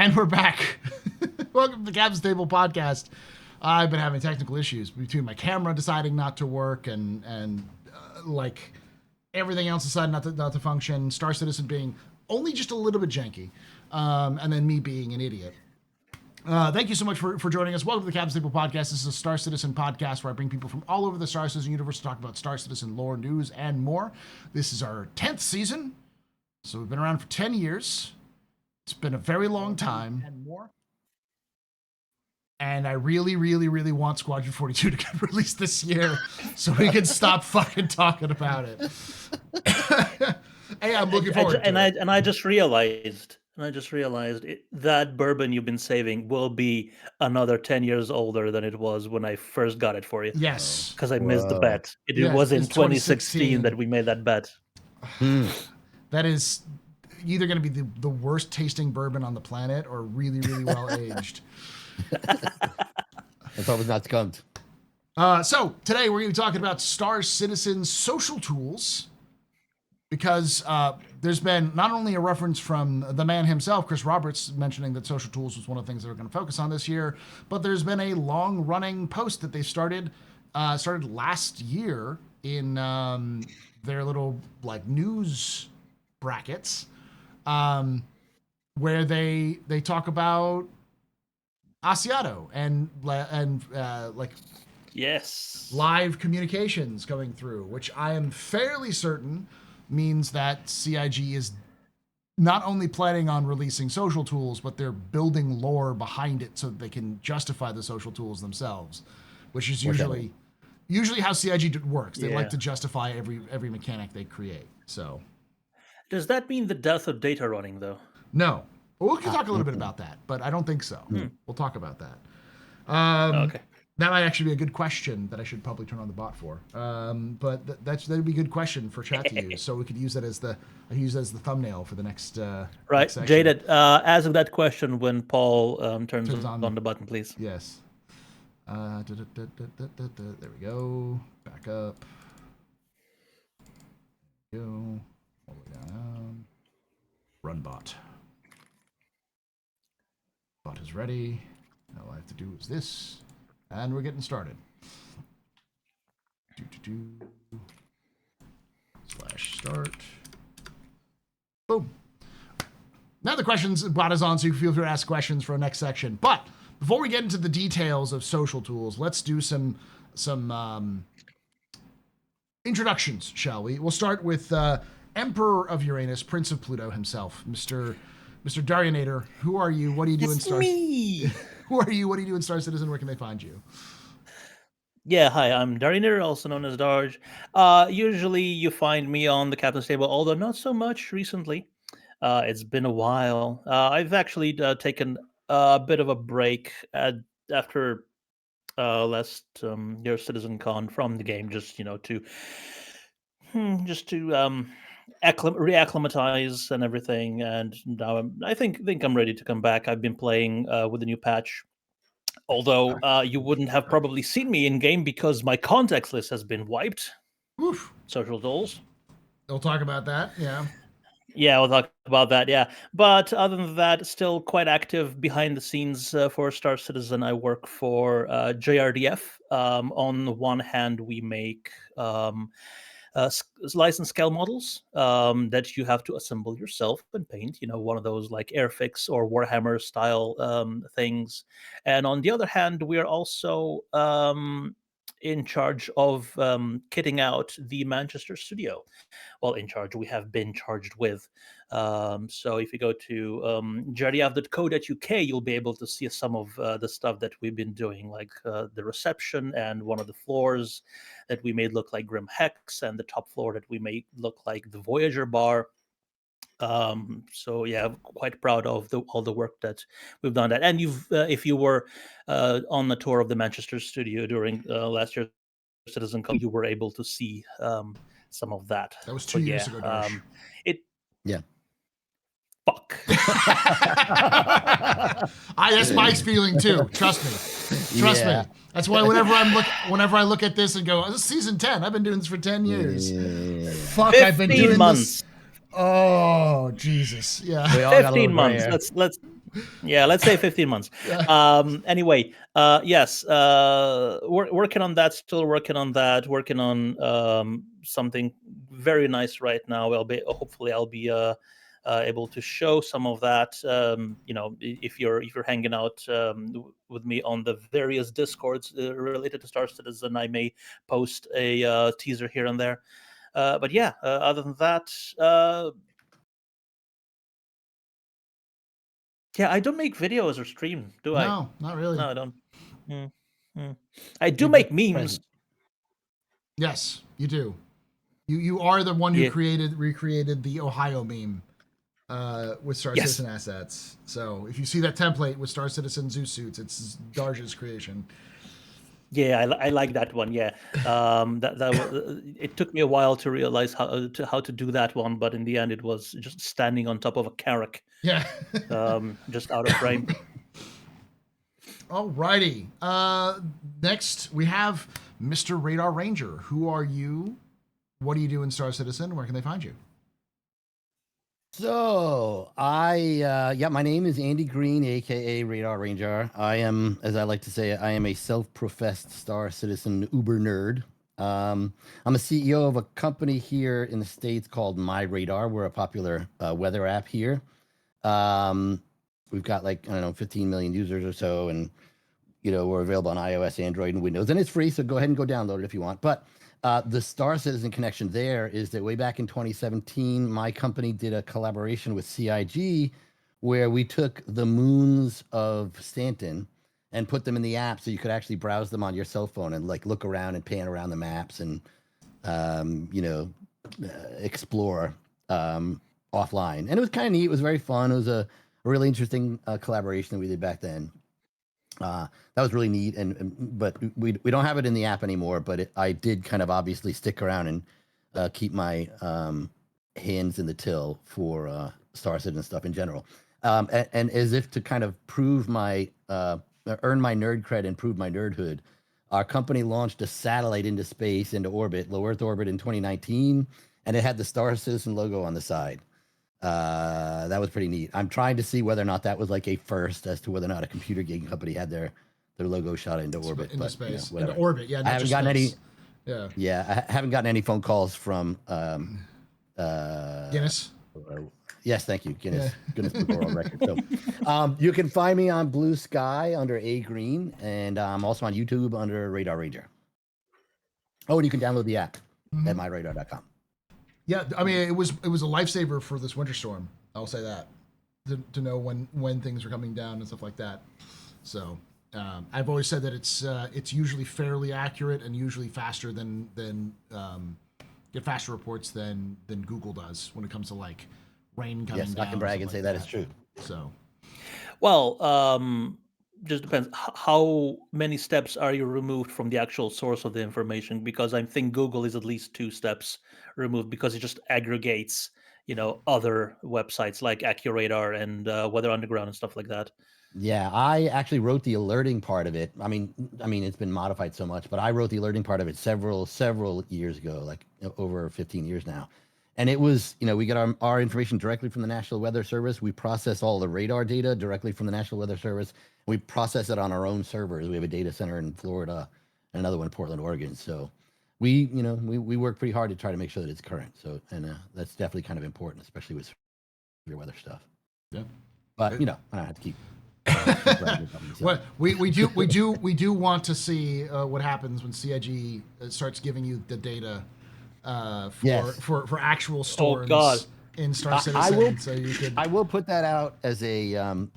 And we're back. Welcome to the Captain's Table podcast. I've been having technical issues between my camera deciding not to work and like everything else deciding not to function. Star Citizen being only just a little bit janky, and then me being an idiot. Thank you so much for joining us. Welcome to the Captain's Table podcast. This is a Star Citizen podcast where I bring people from all over the Star Citizen universe to talk about Star Citizen lore, news, and more. This is our 10th season, so we've been around for 10 years. It's been a very long time. And more. And I really, really, really want Squadron 42 to get released this year so we can stop fucking talking about it. Hey, I'm looking forward to it. And I just realized that bourbon you've been saving will be another 10 years older than it was when I first got it for you. Yes. Because I missed the bet. It was in 2016 that we made that bet. That is either going to be the worst tasting bourbon on the planet or really, really well aged. That's always not skunked. So today we're going to be talking about Star Citizen social tools, because there's been not only a reference from the man himself, Chris Roberts, mentioning that social tools was one of the things they were going to focus on this year, but there's been a long-running post that they started last year in their little like news brackets, where they talk about Asiato and like yes, live communications going through, which I am fairly certain means that CIG is not only planning on releasing social tools, but they're building lore behind it so that they can justify the social tools themselves, which is usually how CIG works. They like to justify every mechanic they create. So, does that mean the death of data running, though? No. Well, we can talk a little bit about that, but I don't think so. We'll talk about that. Okay. That might actually be a good question that I should probably turn on the bot for. But that'd be a good question for chat to use, so we could use that as the thumbnail for the next. Right, next Jaded. Answer that question when Paul turns on the button, please. Yes. There we go. Back up. There we go. All the way down. Run bot. Bot is ready. All I have to do is this, and we're getting started. /start. Boom. Now the questions bot is on, so you feel free to ask questions for our next section. But before we get into the details of social tools, let's do some introductions, shall we? We'll start with Emperor of Uranus, Prince of Pluto himself, Mr. Darionator. Who are you? What do you do in Star? Me. Who are you? What do you do in Star Citizen? Where can they find you? Yeah, hi, I'm Darionator, also known as Darj. Usually you find me on the Captain's Table, although not so much recently. It's been a while. I've actually taken a bit of a break after last year's CitizenCon from the game, just to reacclimatize and everything, and now I think I'm ready to come back. I've been playing with the new patch, although you wouldn't have probably seen me in game because my contacts list has been wiped. Oof. Social tools. We'll talk about that. Yeah, we'll talk about that. Yeah, but other than that, still quite active behind the scenes for Star Citizen. I work for JRDF. On the one hand, we make licensed scale models that you have to assemble yourself and paint, one of those like Airfix or Warhammer style things. And on the other hand, we are also in charge of kitting out the Manchester studio. Well, in charge, we have been charged with. So if you go to jrdf.co.uk, you'll be able to see some of the stuff that we've been doing, like the reception and one of the floors that we made look like Grim Hex, and the top floor that we made look like the Voyager bar. So yeah, quite proud of all the work that we've done. That, and if you were on the tour of the Manchester studio during last year's CitizenCon, you were able to see some of that. That was 2 years ago. Yeah. Fuck. That's Mike's feeling too. Trust me. That's why whenever I look at this and go, "This is season 10. I've been doing this for 10 years." Yeah. Fuck, I've been doing months. this. Oh Jesus! Yeah. 15 months. Yeah, let's say 15 months. Anyway, yes, working on that, still working on that, working on something very nice right now. Hopefully I'll be able to show some of that. If you're hanging out with me on the various discords related to Star Citizen, I may post a teaser here and there. But yeah, other than that, yeah, I don't make videos or stream, do I? No, not really. No, I don't. Mm, I do You're make just memes. present. Yes, you do. You are the one who Yeah. recreated the Ohio meme with Star Yes. Citizen assets. So if you see that template with Star Citizen zoo suits, it's Darja's creation. Yeah, I like that one. Yeah, it took me a while to realize how to do that one, but in the end, it was just standing on top of a carrack, Yeah. just out of frame. Alrighty. Next we have Mr. Radar Ranger. Who are you? What do you do in Star Citizen? Where can they find you? So my name is Andy Green, aka Radar Ranger. I am, as I like to say, I am a self-professed Star Citizen uber nerd. I'm a CEO of a company here in the States called My Radar. We're a popular weather app here. We've got 15 million users or so, and we're available on iOS, Android, and Windows, and it's free. So go ahead and go download it if you want. But the Star Citizen connection there is that way back in 2017, my company did a collaboration with CIG where we took the moons of Stanton and put them in the app so you could actually browse them on your cell phone and look around and pan around the maps and explore offline. And it was kind of neat. It was very fun. It was a really interesting collaboration that we did back then. That was really neat, but we don't have it in the app anymore. But I did kind of obviously stick around and keep my hands in the till for Star Citizen stuff in general, and as if to kind of prove my earn my nerd cred and prove my nerdhood, our company launched a satellite into space, into orbit, low Earth orbit in 2019, and it had the Star Citizen logo on the side. That was pretty neat. I'm trying to see whether or not that was like a first as to whether or not a computer game company had their logo shot into orbit. Into space. Into orbit, yeah. I haven't gotten space. any. Yeah, I haven't gotten any phone calls from Guinness. Yes, thank you, Guinness. Yeah. Guinness Book of World Records. So, you can find me on Blue Sky under A Green, and I'm also on YouTube under Radar Ranger. Oh, and you can download the app at myradar.com. Yeah, I mean it was a lifesaver for this winter storm. I'll say that to know when things are coming down and stuff like that. So I've always said that it's usually fairly accurate and usually faster than get faster reports than Google does when it comes to rain coming down. Yes, I can brag and say that is true. So, well, just depends. How many steps are you removed from the actual source of the information? Because I think Google is at least 2 steps removed because it just aggregates, other websites like AccuRadar and Weather Underground and stuff like that. Yeah, I actually wrote the alerting part of it. I mean, it's been modified so much, but I wrote the alerting part of it several years ago, over 15 years now. And it was, we get our information directly from the National Weather Service. We process all the radar data directly from the National Weather Service. We process it on our own servers. We have a data center in Florida and another one in Portland, Oregon. So we work pretty hard to try to make sure that it's current. So, and that's definitely kind of important, especially with your weather stuff. Yeah. But, I don't have to keep. Well, we do want to see what happens when CIG starts giving you the data for actual storms in Star Citizen. I will put that out as an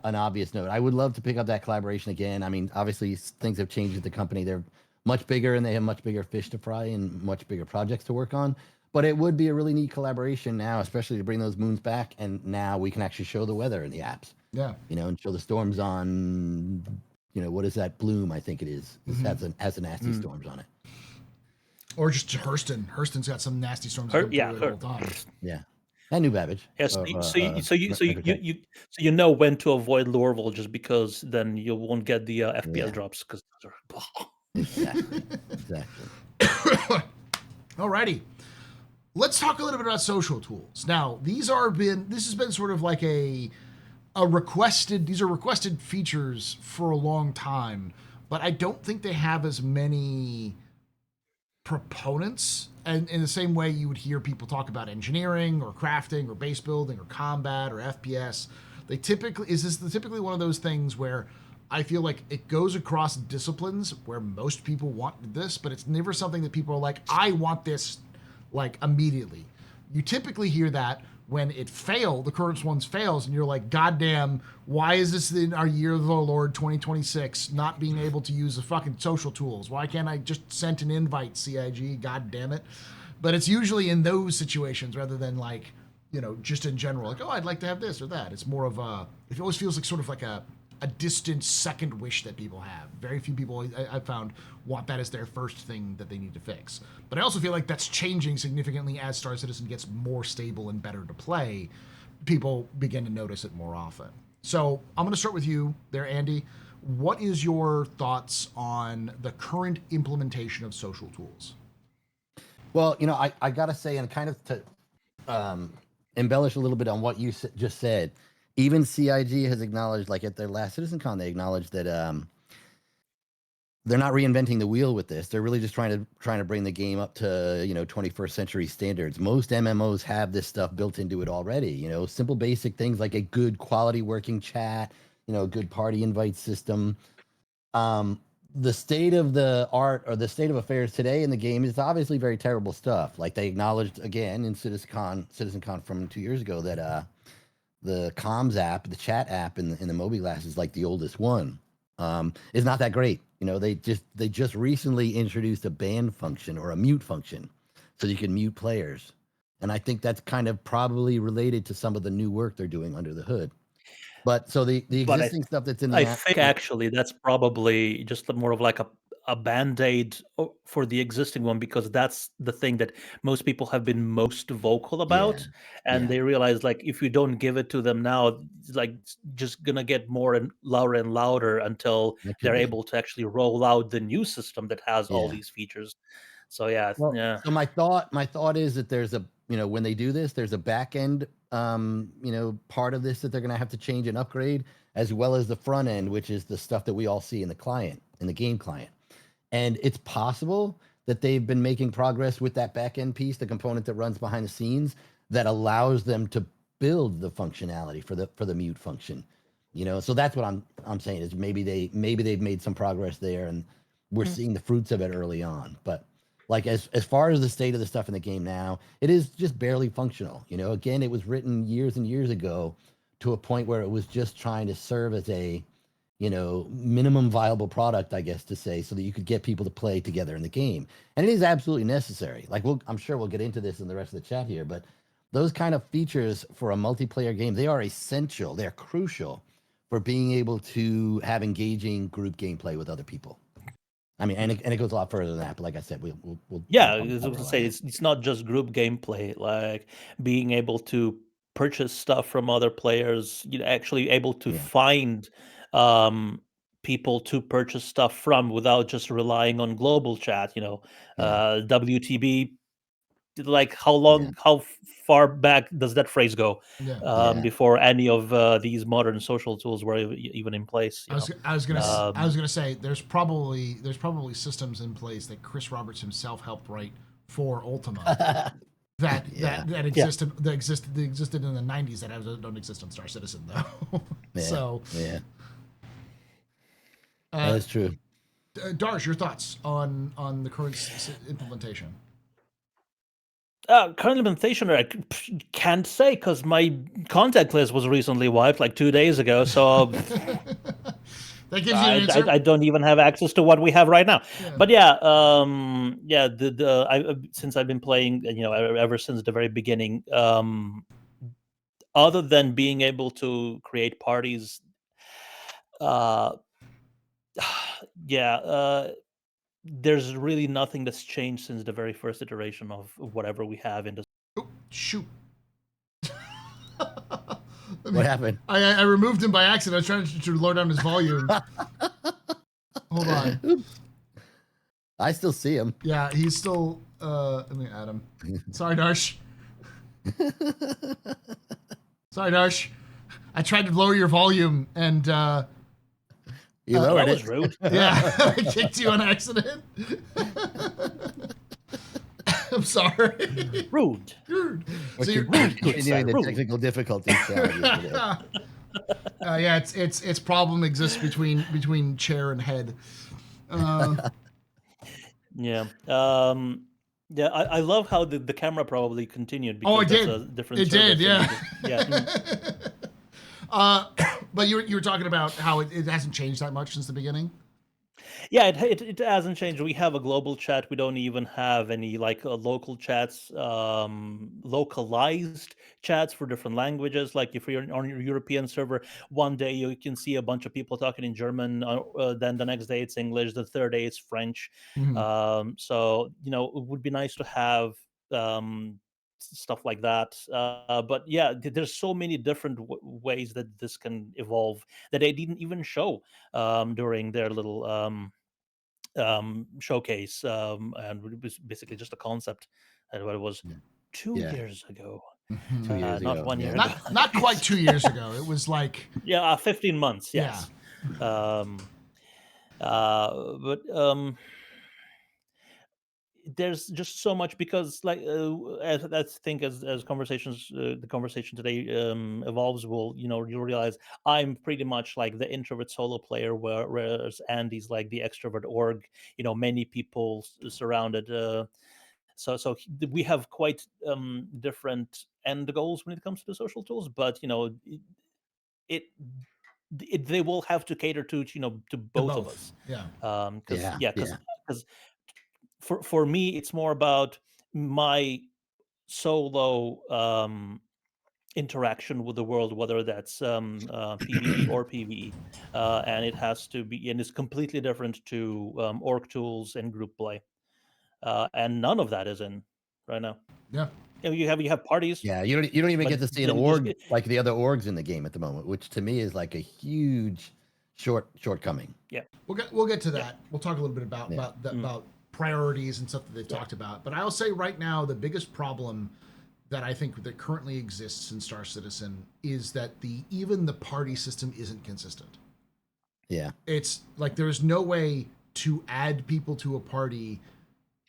obvious note. I would love to pick up that collaboration again. I mean, obviously things have changed at the company. They're much bigger and they have much bigger fish to fry and much bigger projects to work on. But it would be a really neat collaboration now, especially to bring those moons back. And now we can actually show the weather in the apps. Yeah. And show the storms on, what is that? Bloom, I think it is. It has a nasty storms on it. Or just Hurston. Hurston's got some nasty storms. Yeah. And New Babbage. Yes. So you know when to avoid Lorville just because then you won't get the FPS drops because. Exactly. Alrighty. Let's talk a little bit about social tools. Now, this has been sort of like a these are requested features for a long time, but I don't think they have as many proponents. And in the same way you would hear people talk about engineering or crafting or base building or combat or FPS, this is typically one of those things where I feel like it goes across disciplines where most people want this, but it's never something that people are like, I want this like immediately. You typically hear that when the current ones fails, and you're like, God damn, why is this in our year of the Lord 2026 not being able to use the fucking social tools? Why can't I just send an invite, CIG? God damn it. But it's usually in those situations rather than like, just in general, like, oh, I'd like to have this or that. It's more of it always feels like sort of like a distant second wish that people have. Very few people I've found want that as their first thing that they need to fix. But I also feel like that's changing significantly as Star Citizen gets more stable and better to play. People begin to notice it more often. So I'm going to start with you there, Andy. What is your thoughts on the current implementation of social tools? Well, I got to say, and kind of to embellish a little bit on what you just said, even CIG has acknowledged, like at their last CitizenCon, they acknowledged that they're not reinventing the wheel with this. They're really just trying to bring the game up to 21st century standards. Most MMOs have this stuff built into it already. Simple basic things like a good quality working chat, a good party invite system. The state of the art or the state of affairs today in the game is obviously very terrible stuff. Like they acknowledged again in CitizenCon from 2 years ago that the comms app, the chat app in the mobiGlas is like the oldest one. It's not that great. They just recently introduced a ban function or a mute function, so you can mute players, and I think that's kind of probably related to some of the new work they're doing under the hood. But so the existing stuff that's in the app, think actually that's probably just more of like a band-aid for the existing one, because that's the thing that most people have been most vocal about, and they realize like if you don't give it to them now, it's like just gonna get more and louder until they're able to actually roll out the new system that has all these features. So So my thought is that there's a when they do this, there's a back end part of this that they're gonna have to change and upgrade, as well as the front end, which is the stuff that we all see in the game client. And it's possible that they've been making progress with that back end piece, the component that runs behind the scenes that allows them to build the functionality for the mute function. So that's what I'm saying is maybe they've made some progress there, and we're seeing the fruits of it early on. But like as far as the state of the stuff in the game now, it is just barely functional. Again, it was written years and years ago to a point where it was just trying to serve as a minimum viable product, I guess to say, so that you could get people to play together in the game. And it is absolutely necessary. Like I'm sure we'll get into this in the rest of the chat here, but those kind of features for a multiplayer game, they are essential. They're crucial for being able to have engaging group gameplay with other people. I mean, and it goes a lot further than that. But like I said, we'll I was going to say it's not just group gameplay. Like being able to purchase stuff from other players, actually able to find people to purchase stuff from without just relying on global chat. WTB. Like how far back does that phrase go before any of these modern social tools were even in place? I was gonna say there's probably systems in place that Chris Roberts himself helped write for Ultima that existed in the 90s that don't exist on Star Citizen though. That's true. Darsh, your thoughts on the current implementation? Current implementation, I can't say because my contact list was recently wiped like 2 days ago. So that gives you an answer. I don't even have access to what we have right now. But since I've been playing, ever since the very beginning, other than being able to create parties, there's really nothing that's changed since the very first iteration of whatever we have in the. Oh, shoot. What happened? I removed him by accident. I was trying to lower down his volume. Hold on. Oops. I still see him. Yeah, he's still. Let me add him. Sorry, Darsh. Sorry, Darsh. I tried to lower your volume and You That lowered was it. rude. yeah, I kicked you on accident. I'm sorry. Rude. Dude. We're So you're, continuing the Rude. technical difficulties. Today. yeah, it's problem exists between chair and head. Yeah. Yeah, I love how the camera probably continued because Oh, it that's did. a different It service. did, and yeah. yeah. Mhm. But you were talking about how it hasn't changed that much since the beginning. Yeah, it hasn't changed. We have a global chat. We don't even have any like local chats, localized chats for different languages. Like if you're on your European server, one day you can see a bunch of people talking in German. Then the next day it's English. The third day it's French. So it would be nice to have stuff like that. But yeah, there's so many different ways that this can evolve that they didn't even show during their little showcase, and it was basically just a concept. And what it was Yeah. 2 years ago, 2 years not ago. 1 year Yeah. ago. Not quite 2 years ago. It was like 15 months. Yeah. Yes. But there's just so much because like I think as conversations the conversation today evolves, you'll realize I'm pretty much like the introvert solo player, whereas Andy's like the extrovert org, many people surrounded, so we have quite different end goals when it comes to the social tools, but it, they will have to cater to to both of us. Yeah. Because for me it's more about my solo interaction with the world, whether that's PvE or PvE, and it has to be, and it's completely different to org tools and group play, and none of that is in right now. Yeah. You have parties. Yeah, you don't even But get to see an then just org get- like the other orgs in the game at the moment, which to me is like a huge shortcoming. We'll get to that. We'll talk a little bit about Yeah. about priorities and stuff that they've talked about. But I'll say right now the biggest problem that I think that currently exists in Star Citizen is that even the party system isn't consistent. Yeah. It's like there's no way to add people to a party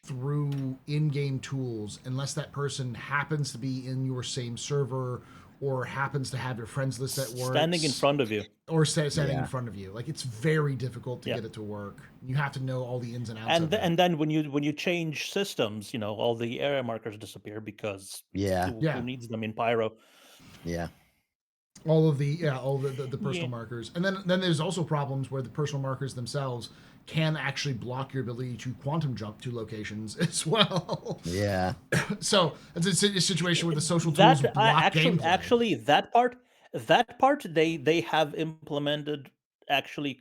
through in-game tools unless that person happens to be in your same server or happens to have your friends list that works. standing in front of you. Or standing Yeah. in front of you. Like it's very difficult to get it to work. You have to know all the ins and outs And of it. and then when you change systems, all the area markers disappear because Yeah. who needs them in Pyro? Yeah. all the personal Yeah. markers. And then there's also problems where the personal markers themselves can actually block your ability to quantum jump to locations as well. Yeah. So it's a situation where the social tools That block gameplay. actually that part they have implemented actually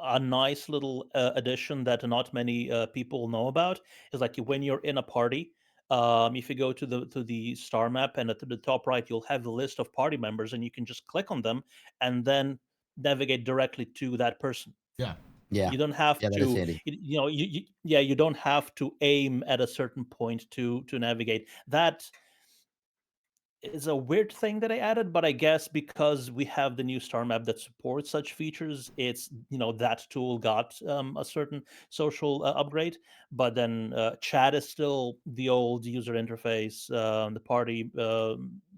a nice little addition that not many people know about is like when you're in a party. If you go to the star map and at the top right, you'll have the list of party members, and you can just click on them and then navigate directly to that person. Yeah. Yeah. You don't have Yeah, that is to, handy. you don't have to aim at a certain point to navigate. That is a weird thing that I added, but I guess because we have the new star map that supports such features, it's that tool got a certain social upgrade. But then chat is still the old user interface. The party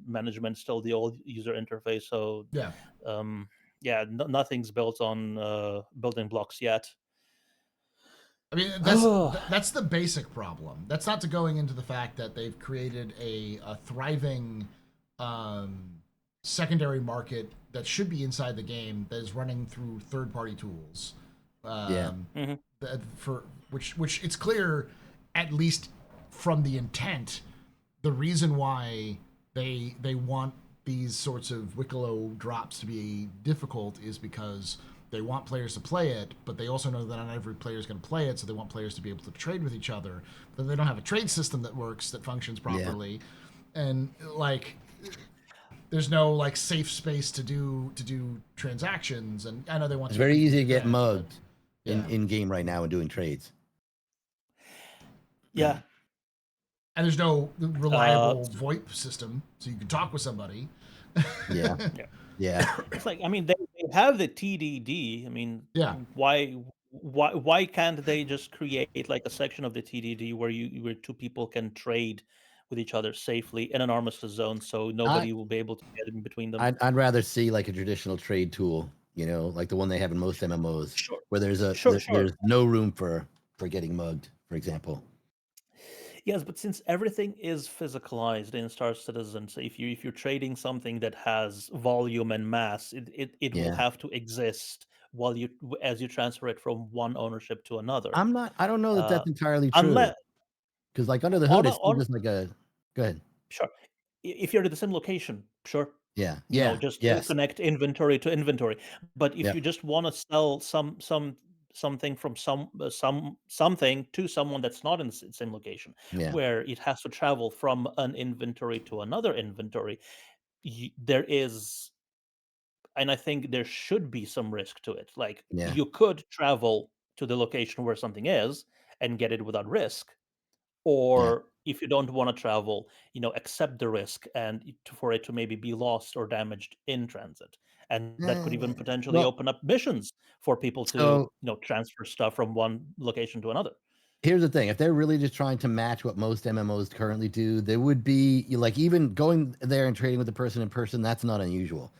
management still the old user interface. So Yeah. nothing's built on building blocks yet. I mean, that's the basic problem. That's not to going into the fact that they've created a thriving secondary market that should be inside the game that is running through third-party tools. For which it's clear, at least from the intent, the reason why they want these sorts of Wicklow drops to be difficult is because they want players to play it, but they also know that not every player is going to play it, so they want players to be able to trade with each other. But they don't have a trade system that works, that functions properly, and like there's no like safe space to do transactions. And I know they want. It's very easy to get yeah, mugged yeah. in game right now and doing trades. Yeah. And there's no reliable VoIP system, so you can talk with somebody. Yeah. Yeah. It's like, I mean, they have the TDD. I mean, Yeah. why can't they just create like a section of the TDD where two people can trade with each other safely in an armistice zone, so nobody will be able to get in between them? I'd rather see like a traditional trade tool, like the one they have in most MMOs, Sure, where sure. there's no room for getting mugged, for example. Yes, but since everything is physicalized in Star Citizen, so if you're trading something that has volume and mass, it will Yeah. have to exist while as you transfer it from one ownership to another. I don't know that Uh, that's entirely true, unless because like under the hood, it's still on just like a. Go ahead. sure, if you're at the same location, sure, Yeah. Yeah. just Yes. connect inventory to inventory. But if Yeah. you just want to sell something from something to someone that's not in the same location, Yeah. where it has to travel from an inventory to another inventory, there is, and I think there should be some risk to it. Like, Yeah. you could travel to the location where something is and get it without risk, Yeah. or if you don't want to travel, accept the risk and for it to maybe be lost or damaged in transit, and that could even potentially Well, open up missions for people to so transfer stuff from one location to another. here's the thing: if they're really just trying to match what most MMOs currently do, there would be like even going there and trading with the person in person. That's not unusual.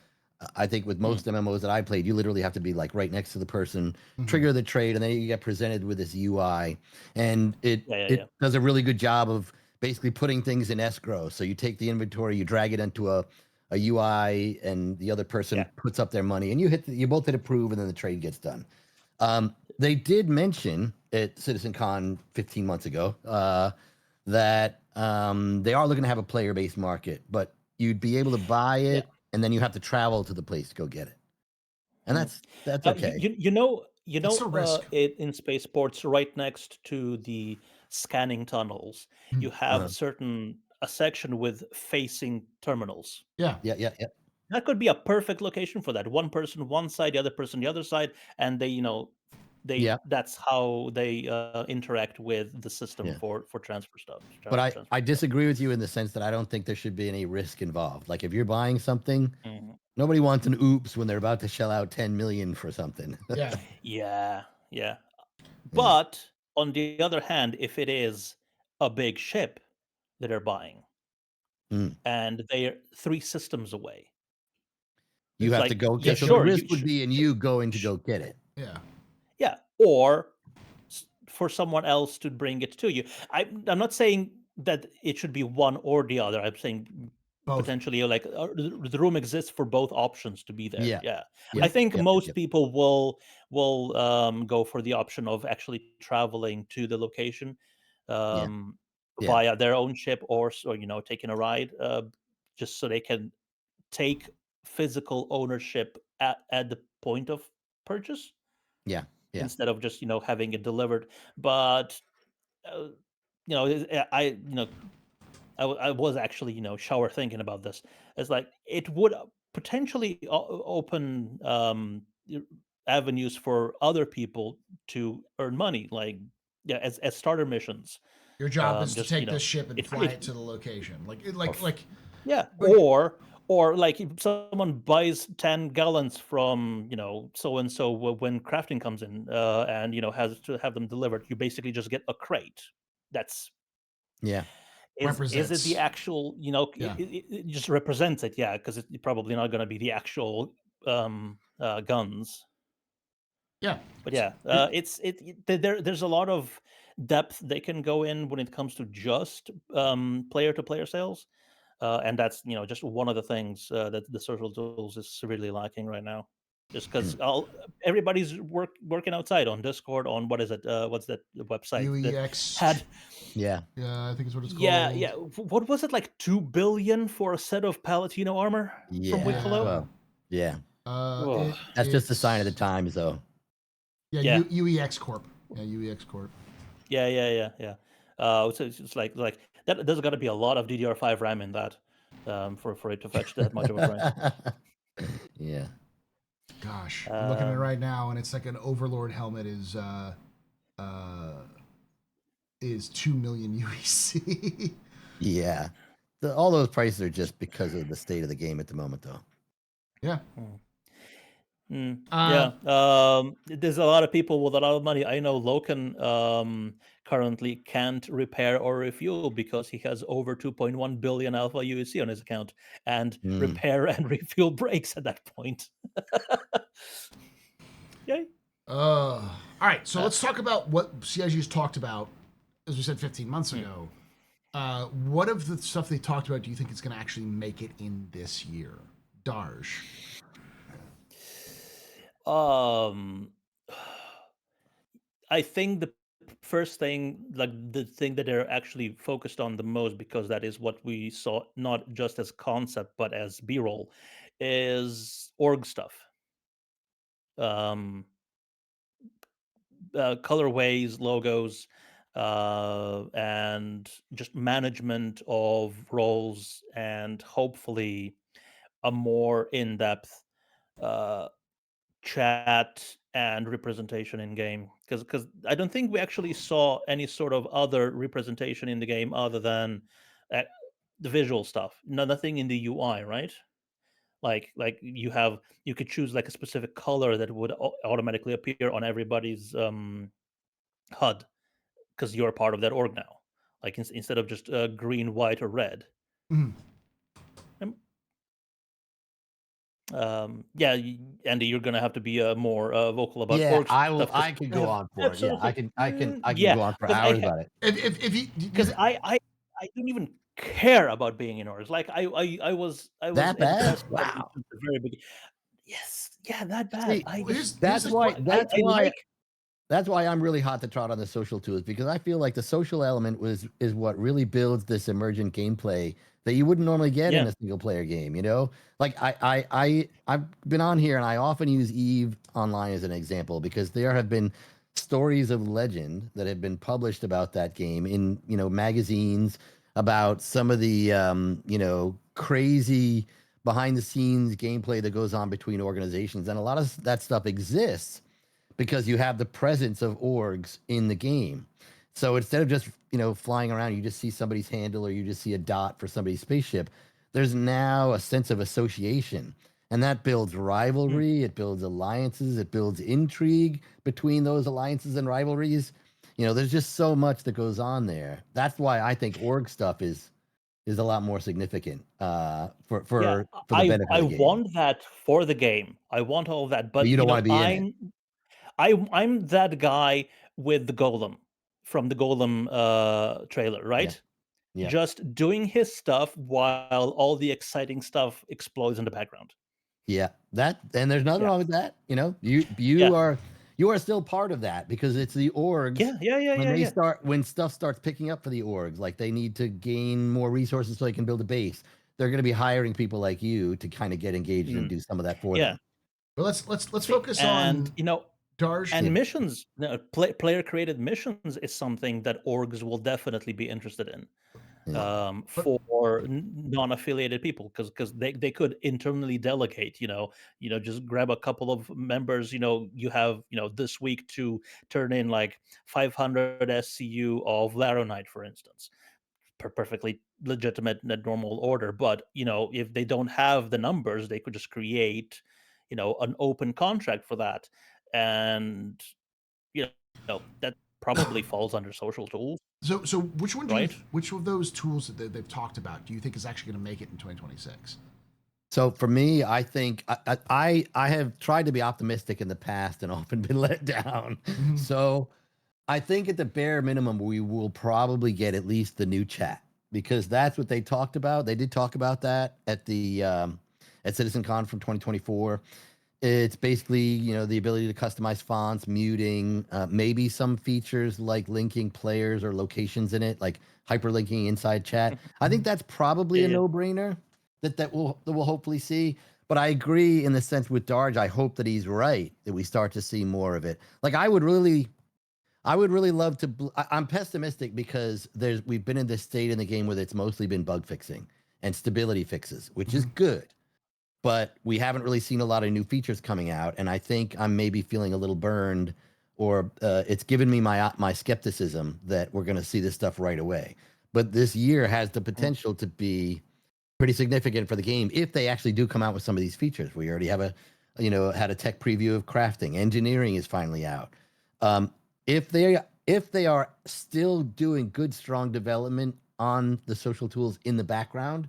I think with most MMOs that I played, you literally have to be like right next to the person, trigger the trade, and then you get presented with this UI, and it does a really good job of basically putting things in escrow. So you take the inventory, you drag it into a UI, and the other person puts up their money, and you both hit approve, and then the trade gets done. They did mention at CitizenCon 15 months ago that they are looking to have a player-based market, but you'd be able to buy it, and then you have to travel to the place to go get it, and that's okay. It's a risk. In spaceports, right next to the scanning tunnels, you have a section with facing terminals. Yeah. Yeah. That could be a perfect location for that. One person one side, the other person the other side, and that's how they interact with the system for transfer stuff. But I disagree with you in the sense that I don't think there should be any risk involved. Like if you're buying something, nobody wants an oops when they're about to shell out 10 million for something. Yeah. Yeah. But on the other hand, if it is a big ship that they're buying and they're 3 systems away, you it's have like, to go yeah, get. So sure, the risk would be in you going to go get it. Yeah. or for someone else to bring it to you. I'm not saying that it should be one or the other. I'm saying Both. potentially like the room exists for both options to be there. Yeah. I think most people will go for the option of actually traveling to the location via their own ship, or taking a ride, just so they can take physical ownership at the point of purchase. Yeah. Instead of just having it delivered. But I was actually shower thinking about this. It's like it would potentially open avenues for other people to earn money, like as starter missions. Your job is to just, take this ship and fly it to the location. Or like if someone buys 10 gallons from so and so when crafting comes in, and has to have them delivered, you basically just get a crate. That's is it the actual it just represents it, because it's probably not going to be the actual guns. But there's a lot of depth they can go in when it comes to just player to player sales, and that's just one of the things that the social tools is severely lacking right now, just because everybody's working outside on Discord, on what is it, what's that website UEX that had yeah, I think it's what it's called. What was it, like 2 billion for a set of Palatino armor from Wicklow? That's just a sign of the times, though. UEX Corp. UEX Corp. Yeah. So it's like that. There's got to be a lot of DDR5 RAM in that for it to fetch that much of a price. Yeah. Gosh, I'm looking at it right now, and it's like an Overlord helmet is 2 million UEC. Yeah. All those prices are just because of the state of the game at the moment, though. Yeah. Yeah. There's a lot of people with a lot of money. I know Loken currently can't repair or refuel because he has over 2.1 billion Alpha USC on his account, and repair and refuel breaks at that point. Yay. All right, so let's talk about what CIG's talked about, as we said 15 months ago. What of the stuff they talked about do you think is going to actually make it in this year? Darj. I think the first thing, like the thing that they're actually focused on the most, because that is what we saw not just as concept but as B-roll, is org stuff. Colorways, logos, and just management of roles, and hopefully a more in-depth chat and representation in game, because I don't think we actually saw any sort of other representation in the game other than the visual stuff. Nothing in the UI, right? Like you could choose like a specific color that would automatically appear on everybody's HUD because you're part of that org now. Like instead of just green, white, or red. Yeah, Andy, you're gonna have to be more vocal about org I stuff. will. I can go on for it. Yeah, I can. I can Yeah, go on for because hours about it. If you because I don't even care about being in orgs. Like I was That bad? impressed by it Wow. from the very beginning. Yes, yeah, that bad. See, I here's just that's the why. que- That's I why. like. That's why I'm really hot to trot on the social tools, because I feel like the social element is what really builds this emergent gameplay that you wouldn't normally get in Yeah. a single player game. You know, like I've been on here and I often use Eve Online as an example because there have been stories of legend that have been published about that game in magazines, about some of the crazy behind the scenes gameplay that goes on between organizations, and a lot of that stuff exists because you have the presence of orgs in the game. So instead of just, flying around, you just see somebody's handle or you just see a dot for somebody's spaceship. There's now a sense of association. And that builds rivalry, it builds alliances, it builds intrigue between those alliances and rivalries. There's just so much that goes on there. That's why I think org stuff is a lot more significant for the benefit of the game. want that for the game. I want all that, but you don't want to be in it. I'm that guy with the golem from the golem trailer, right? Yeah. Just doing his stuff while all the exciting stuff explodes in the background. Yeah, and there's nothing wrong with that. You are still part of that because it's the orgs. When stuff starts picking up for the orgs, like they need to gain more resources so they can build a base. They're going to be hiring people like you to kind of get engaged and do some of that for them. But let's focus on Darj. And missions, player created missions is something that orgs will definitely be interested in. For non-affiliated people, because they could internally delegate, just grab a couple of members, you have this week to turn in like 500 SCU of Laronite, for instance. Perfectly legitimate and normal order, but if they don't have the numbers, they could just create an open contract for that, and that probably falls under social tools. So which one which of those tools that they've talked about do you think is actually going to make it in 2026? So for me, I think I have tried to be optimistic in the past and often been let down. So I think at the bare minimum, we will probably get at least the new chat, because that's what they talked about. They did talk about that at the at CitizenCon from 2024. It's basically, the ability to customize fonts, muting, maybe some features like linking players or locations in it, like hyperlinking inside chat. I think that's probably a no-brainer that we'll hopefully see. But I agree in the sense with Darj. I hope that he's right, that we start to see more of it. Like I would really love to. I'm pessimistic because we've been in this state in the game where it's mostly been bug fixing and stability fixes, which is good. But we haven't really seen a lot of new features coming out, and I think I'm maybe feeling a little burned, or it's given me my skepticism that we're going to see this stuff right away. But this year has the potential to be pretty significant for the game if they actually do come out with some of these features. We already have had a tech preview of crafting. Engineering is finally out. If they are still doing good, strong development on the social tools in the background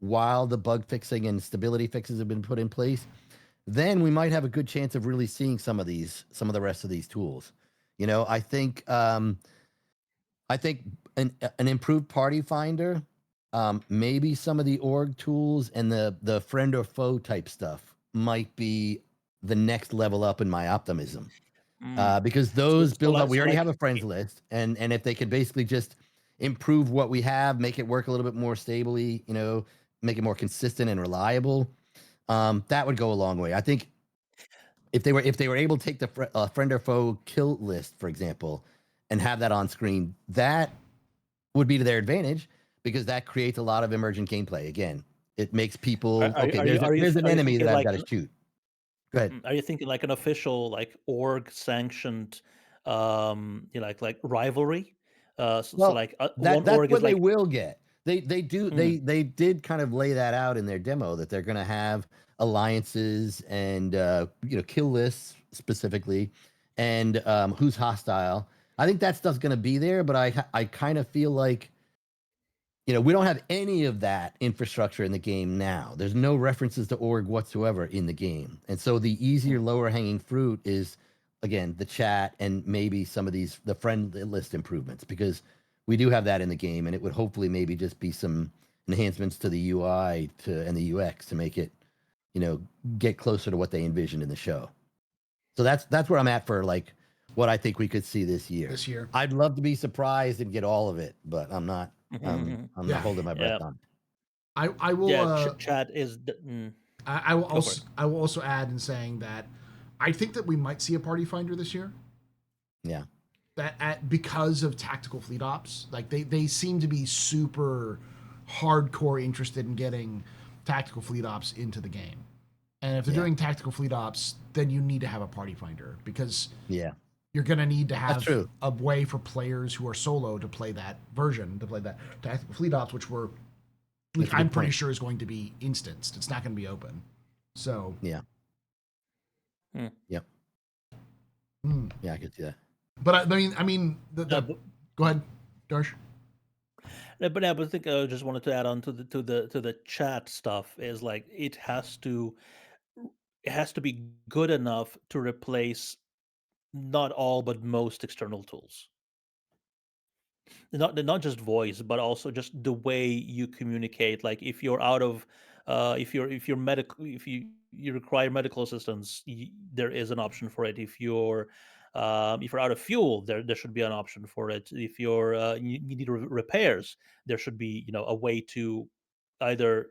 while the bug fixing and stability fixes have been put in place, then we might have a good chance of really seeing some of the rest of these tools. I think an improved party finder, maybe some of the org tools and the friend or foe type stuff might be the next level up in my optimism. Because those build up. We already have a friends list, and if they could basically just improve what we have, make it work a little bit more stably, make it more consistent and reliable, that would go a long way. I think if they were able to take the friend or foe kill list, for example, and have that on screen, that would be to their advantage because that creates a lot of emergent gameplay. Again, it makes people there's an enemy that I've got to shoot. Go ahead. Are you thinking like an official, like org sanctioned, like rivalry? Well, like that's org what is they like. will get. They did kind of lay that out in their demo that they're going to have alliances and kill lists specifically, and who's hostile. I think that stuff's going to be there, but I kind of feel like we don't have any of that infrastructure in the game now. There's no references to org whatsoever in the game, and so the easier lower hanging fruit is again the chat and maybe some of the friend list improvements, because we do have that in the game, and it would hopefully maybe just be some enhancements to the UI and the UX to make it get closer to what they envisioned in the show. So that's where I'm at for like what I think we could see this year. I'd love to be surprised and get all of it, but I'm not. I'm not holding my breath on it. I will. Yeah, chat is. I will also add in saying that I think that we might see a party finder this year. Yeah. Because of tactical fleet ops, like they seem to be super hardcore interested in getting tactical fleet ops into the game. And if they're doing tactical fleet ops, then you need to have a party finder, because you're going to need to have a way for players who are solo to play that version, to play that tactical fleet ops, which I'm pretty sure is going to be instanced. It's not going to be open. So yeah. Yep. Yeah, I could see that. But I mean, go ahead, Darsh. But I think I just wanted to add on to the chat stuff is like it has to be good enough to replace not all but most external tools. Not just voice, but also just the way you communicate. Like if you're out of if you require medical assistance, there is an option for it. If you're out of fuel, there should be an option for it. If you need repairs, there should be a way to either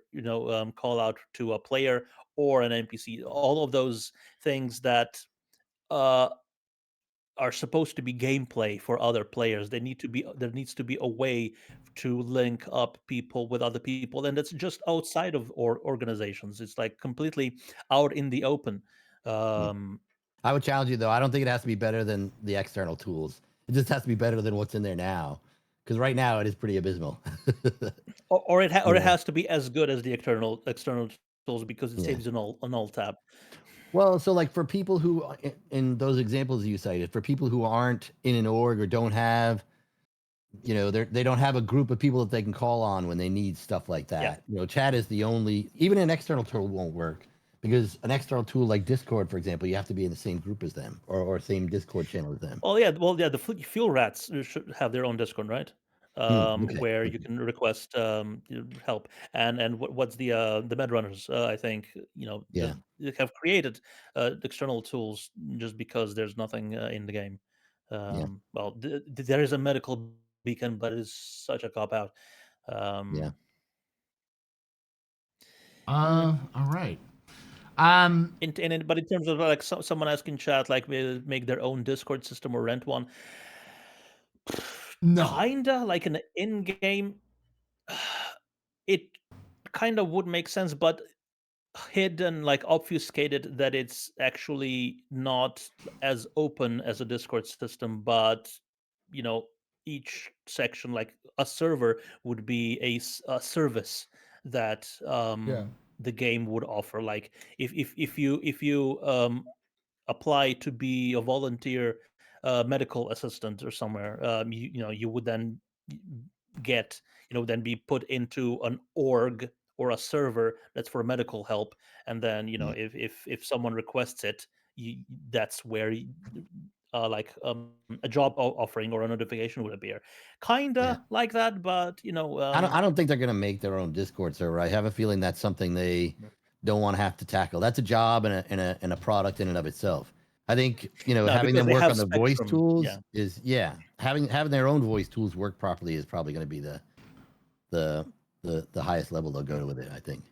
call out to a player or an NPC. All of those things that are supposed to be gameplay for other players. There needs to be a way to link up people with other people, and that's just outside of organizations. It's like completely out in the open. I would challenge you though. I don't think it has to be better than the external tools. It just has to be better than what's in there now, because right now it is pretty abysmal. or it has to be as good as the external tools, because it saves an alt tab. Well, so like for people who, in those examples you cited, for people who aren't in an org or don't have, they don't have a group of people that they can call on when they need stuff like that. Chat is the only, even an external tool won't work, because an external tool like Discord, for example, you have to be in the same group as them or same Discord channel as them. The fuel rats should have their own Discord, right? Where you can request help, and what's the Medrunners? I think they have created external tools just because there's nothing in the game. Well, there is a medical beacon, but it's such a cop out. Yeah. All right. But in terms of like someone asking chat, like make their own Discord system or rent one. No. Kinda like an in-game, it kind of would make sense, but hidden, like obfuscated, that it's actually not as open as a Discord system, but each section, like a server, would be a service that Yeah. the game would offer. Like if you apply to be a volunteer medical assistant or somewhere, you would then get then be put into an org or a server that's for medical help, and then Mm. if someone requests it, you, that's where like a job offering or a notification would appear, Yeah. kinda like that, but I don't think they're gonna make their own Discord server. I have a feeling that's something they don't want to have to tackle. That's a job and a product in and of itself. I think, no, having because them they work have on the voice Spectrum. Yeah. tools is, yeah, having their own voice tools work properly is probably going to be the the highest level they'll go to with it, I think.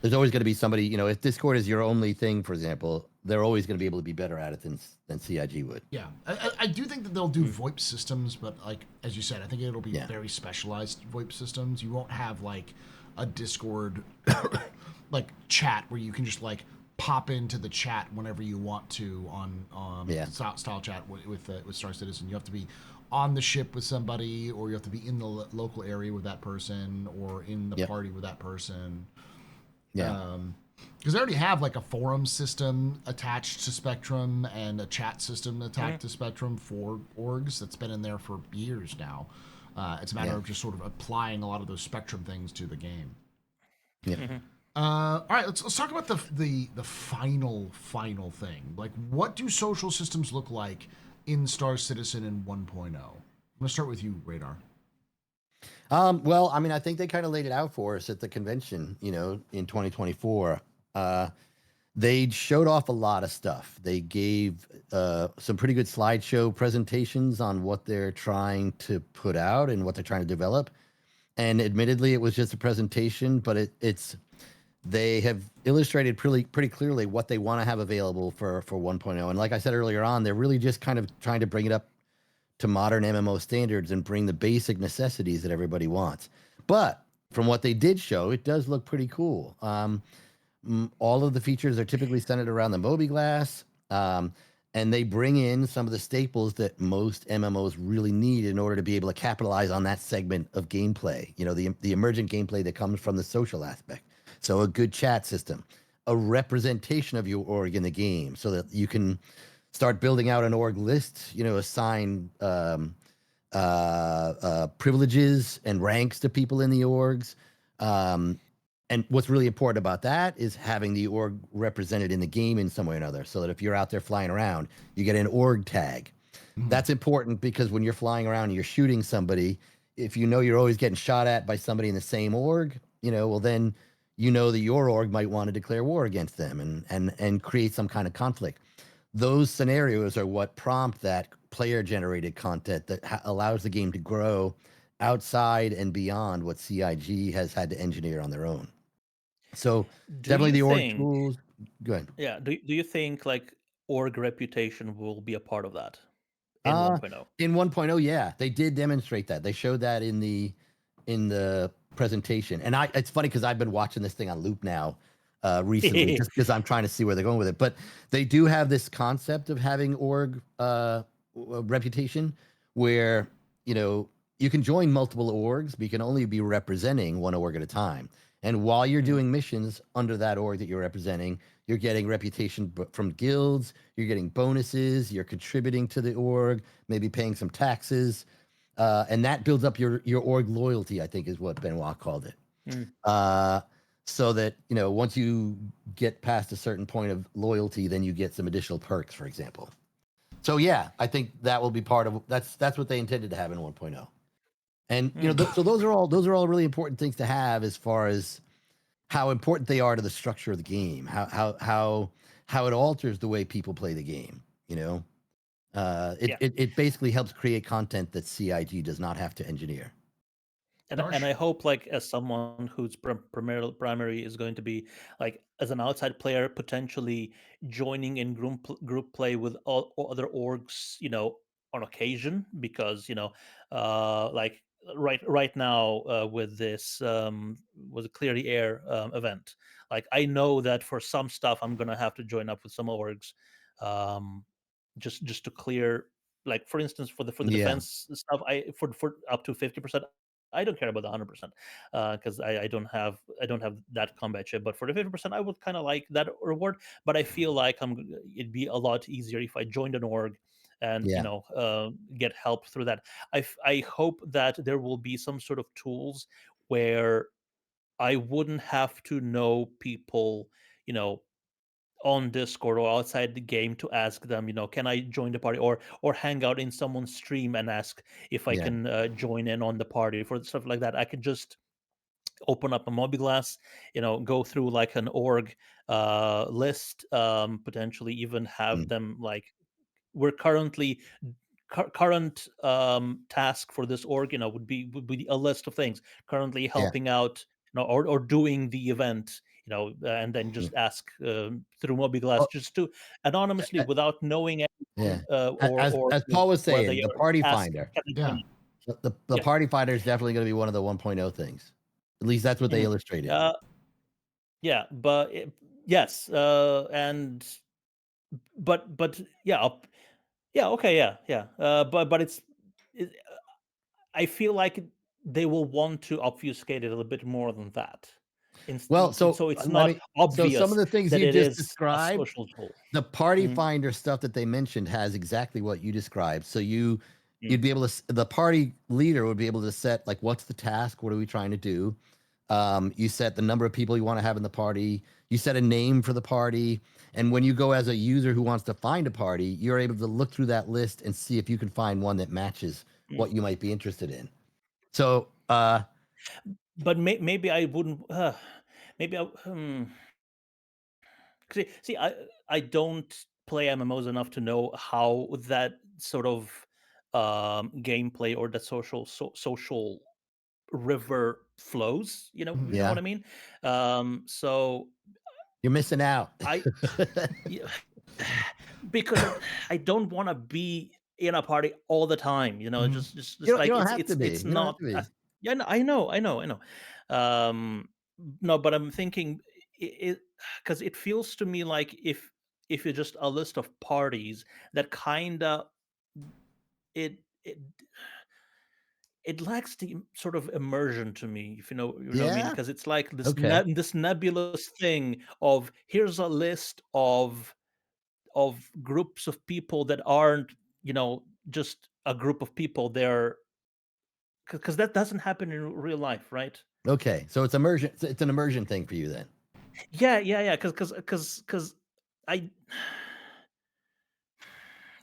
There's always going to be somebody, if Discord is your only thing, for example, they're always going to be able to be better at it than CIG would. Yeah, I do think that they'll do VoIP systems, but like as you said, I think it'll be Yeah. very specialized VoIP systems. You won't have like a Discord like chat where you can just like pop into the chat whenever you want to on Yeah. style chat with Star Citizen. You have to be on the ship with somebody, or you have to be in the local area with that person, or in the Yep. party with that person. Yeah. Because they already have like a forum system attached to Spectrum and a chat system attached to Spectrum for orgs that's been in there for years now. It's a matter Yeah. of just sort of applying a lot of those Spectrum things to the game. Yeah. All right, let's talk about the final thing. Like, what do social systems look like in Star Citizen in 1.0? I'm gonna start with you, Radar. Well, I mean, I think they kind of laid it out for us at the convention, in 2024. They showed off a lot of stuff. They gave some pretty good slideshow presentations on what they're trying to put out and what they're trying to develop. And admittedly, it was just a presentation, but they have illustrated pretty clearly what they want to have available for 1.0. And like I said earlier on, they're really just kind of trying to bring it up to modern MMO standards and bring the basic necessities that everybody wants. But from what they did show, it does look pretty cool. All of the features are typically centered around the mobiGlas, and they bring in some of the staples that most MMOs really need in order to be able to capitalize on that segment of gameplay. The emergent gameplay that comes from the social aspect. So a good chat system, a representation of your org in the game, so that you can start building out an org list. Assign privileges and ranks to people in the orgs. And what's really important about that is having the org represented in the game in some way or another, so that if you're out there flying around, you get an org tag. That's important because when you're flying around and you're shooting somebody, if you're always getting shot at by somebody in the same org, well, then that your org might want to declare war against them and create some kind of conflict. Those scenarios are what prompt that player-generated content that allows the game to grow outside and beyond what CIG has had to engineer on their own. So Do definitely you the org think? tools. Go ahead. Yeah. Do you think like org reputation will be a part of that in Uh 1.0? in 1.0, yeah, they did demonstrate that. They showed that in the presentation. And it's funny because I've been watching this thing on loop now recently, just because I'm trying to see where they're going with it. But they do have this concept of having org reputation where you can join multiple orgs, but you can only be representing one org at a time. And while you're doing missions under that org that you're representing, you're getting reputation from guilds, you're getting bonuses, you're contributing to the org, maybe paying some taxes. And that builds up your org loyalty, I think is what Benoit called it. So that, once you get past a certain point of loyalty, then you get some additional perks, for example. So yeah, I think that will be part of that's what they intended to have in 1.0. And so those are all really important things to have as far as how important they are to the structure of the game, how it alters the way people play the game. It basically helps create content that CIG does not have to engineer. And I hope, like, as someone whose primary is going to be like as an outside player, potentially joining in group play with all other orgs, on occasion, because like right now with this with the Clear the Air event, like I know that for some stuff I'm gonna have to join up with some orgs, um, just to clear. Like for instance, for the Yeah. defense stuff, I for up to 50%, I don't care about the 100% because I don't have that combat chip. But for the 50%, I would kind of like that reward. But I feel like it'd be a lot easier if I joined an org and Yeah. get help through that. I hope that there will be some sort of tools where I wouldn't have to know people, you know, on Discord or outside the game to ask them, can I join the party, or hang out in someone's stream and ask if I Yeah. can join in on the party for stuff like that. I could just open up a Mobiglass, go through like an org list, potentially even have Mm. them like we're currently current task for this org, would be a list of things currently Yeah. helping out, or doing the event, and then Yeah. just ask through Mobiglass Well, just to anonymously uh, without knowing yeah. anyone, or As Paul was where saying, they the are, party ask, finder. "Can I join Yeah. you?" The Yeah. party finder is definitely going to be one of the 1.0 things. At least that's what they Mhm. illustrated. Yeah, but yes, but yeah, yeah, okay, yeah. But it, I feel like they will want to obfuscate it a little bit more than that. Well, so So it's let not me. So some of obvious the things that you it just is a described, social tool. the party Mhm, finder stuff that they mentioned has exactly what you described. So mm, you'd be able to the party leader would be able to set like what's the task, what are we trying to do. You set the number of people you want to have in the party. You set a name for the party, and when you go as a user who wants to find a party, you're able to look through that list and see if you can find one that matches mm. what you might be interested in. So But maybe I wouldn't. Maybe I. See, I don't play MMOs enough to know how that sort of gameplay or that social river flows. Mhm. You know what yeah, I mean. So you're missing out. I yeah, because I don't want to be in a party all the time. Mhm. Just You like don't have to be. it's You don't have not. to be. Yeah, no, I know. Um, no, but I'm thinking it because it feels to me like if it's just a list of parties that kinda it it it lacks the sort of immersion to me, if you know what I mean, Yeah. because it's like Okay. this nebulous thing of here's a list of groups of people that aren't, just a group of people. They're because that doesn't happen in real life, right? Okay. So it's immersion. It's an immersion thing for you then. Yeah. Because I.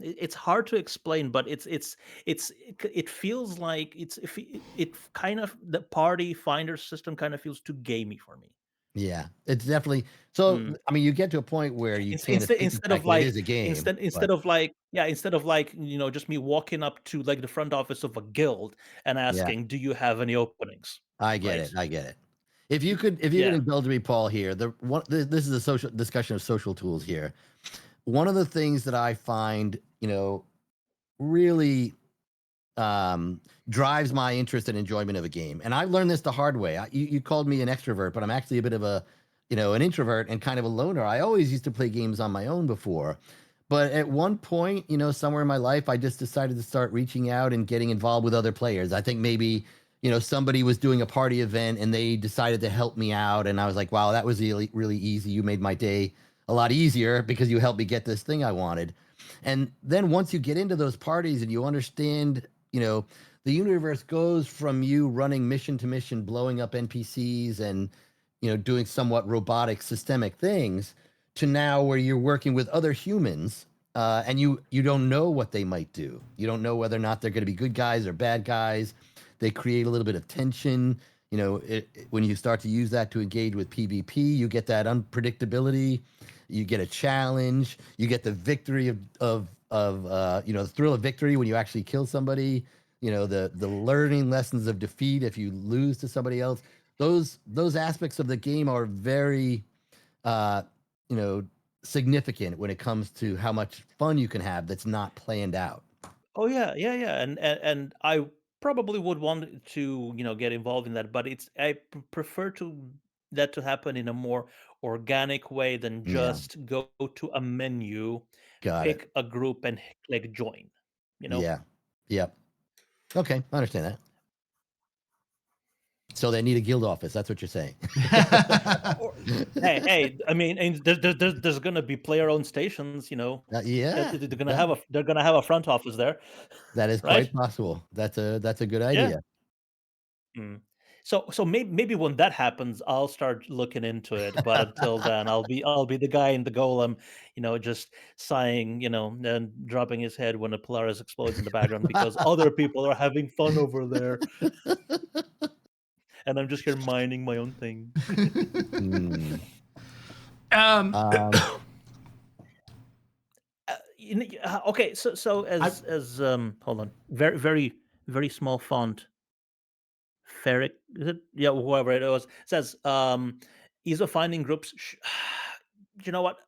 It's hard to explain, but it feels like it kind of the party finder system kind of feels too gamey for me. Yeah. It's definitely so. Mm. I mean, you get to a point where you can't escape the Instead fact of that it like is a game. instead But of like yeah instead of like just me walking up to like the front office of a guild and yeah, asking, do you have any openings, I get right? it. I get it. If you could Yeah. indulge me, Paul, here, this is a social discussion of social tools here. One of the things that I find, really drives my interest and enjoyment of a game. And I've learned this the hard way. You called me an extrovert, but I'm actually a bit of an introvert and kind of a loner. I always used to play games on my own before. But at one point, somewhere in my life, I just decided to start reaching out and getting involved with other players. I think maybe, somebody was doing a party event and they decided to help me out. And I was like, wow, that was really, really easy. You made my day a lot easier because you helped me get this thing I wanted. And then once you get into those parties and you understand, the universe goes from you running mission to mission, blowing up NPCs and, doing somewhat robotic systemic things to now where you're working with other humans, and you don't know what they might do. You don't know whether or not they're going to be good guys or bad guys. They create a little bit of tension. When you start to use that to engage with PvP, you get that unpredictability. You get a challenge. You get the victory of the thrill of victory when you actually kill somebody. The learning lessons of defeat if you lose to somebody else. Those aspects of the game are very uh, you know, significant when it comes to how much fun you can have that's not planned out. Oh yeah, and I probably would want to get involved in that, but I prefer to happen in a more organic way than Yeah, just go to a menu, got it. pick a group, and click join. You know. Yeah. Yep. Okay, I understand that. So they need a guild office. That's what you're saying. Hey, I mean, and there's gonna be player-owned stations, Yeah, they're gonna have a front office there, that is right? quite possible. That's a good Yeah. idea. Mm. So maybe when that happens, I'll start looking into it. But until then, I'll be the guy in the golem, just sighing, and dropping his head when a Polaris explodes in the background because other people are having fun over there, and I'm just here minding my own thing. Hmm. um, Okay, so as hold on, very very very small font. Ferric, is it? Yeah, whoever it was says, ease of finding groups. You know what?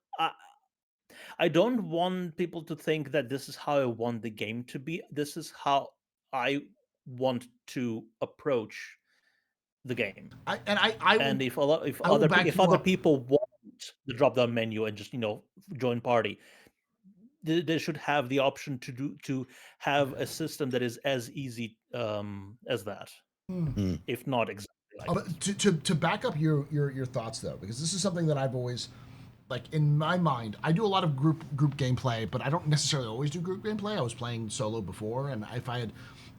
I don't want people to think that this is how I want the game to be. This is how I want to approach the game. And if I will back if you other up. people want the drop down menu and just join party, they should have the option to have a system that is as easy as that, if not exactly like But to back up your thoughts though, because this is something that I've always, like, in my mind, I do a lot of group gameplay, but I don't necessarily always do group gameplay. I was playing solo before, and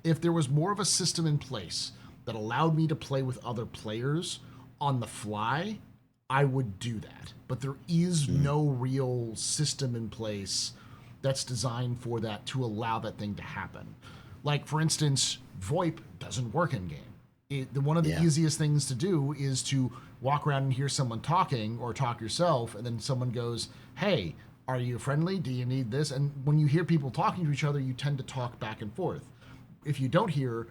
if there was more of a system in place that allowed me to play with other players on the fly, I would do that. But there is no real system in place that's designed for that to allow that thing to happen. Like, for instance, VoIP doesn't work in game. One of the easiest things to do is to walk around and hear someone talking or talk yourself, and then someone goes, "Hey, are you friendly? Do you need this?" And when you hear people talking to each other, you tend to talk back and forth. If you don't hear,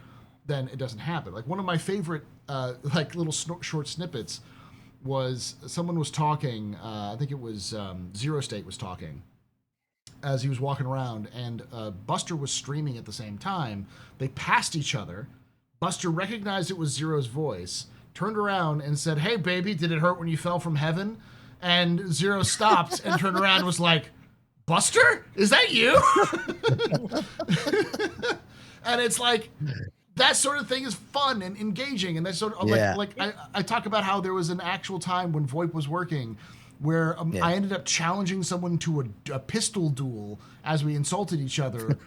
then it doesn't happen. Like, one of my favorite like little short snippets was someone was talking. I think it was Zero State was talking as he was walking around, and Buster was streaming at the same time. They passed each other. Buster recognized it was Zero's voice, turned around and said, "Hey, baby, did it hurt when you fell from heaven?" And Zero stopped and turned around and was like, "Buster, is that you?" And it's like, that sort of thing is fun and engaging. And that's sort of like I talk about how there was an actual time when VoIP was working where I ended up challenging someone to a pistol duel as we insulted each other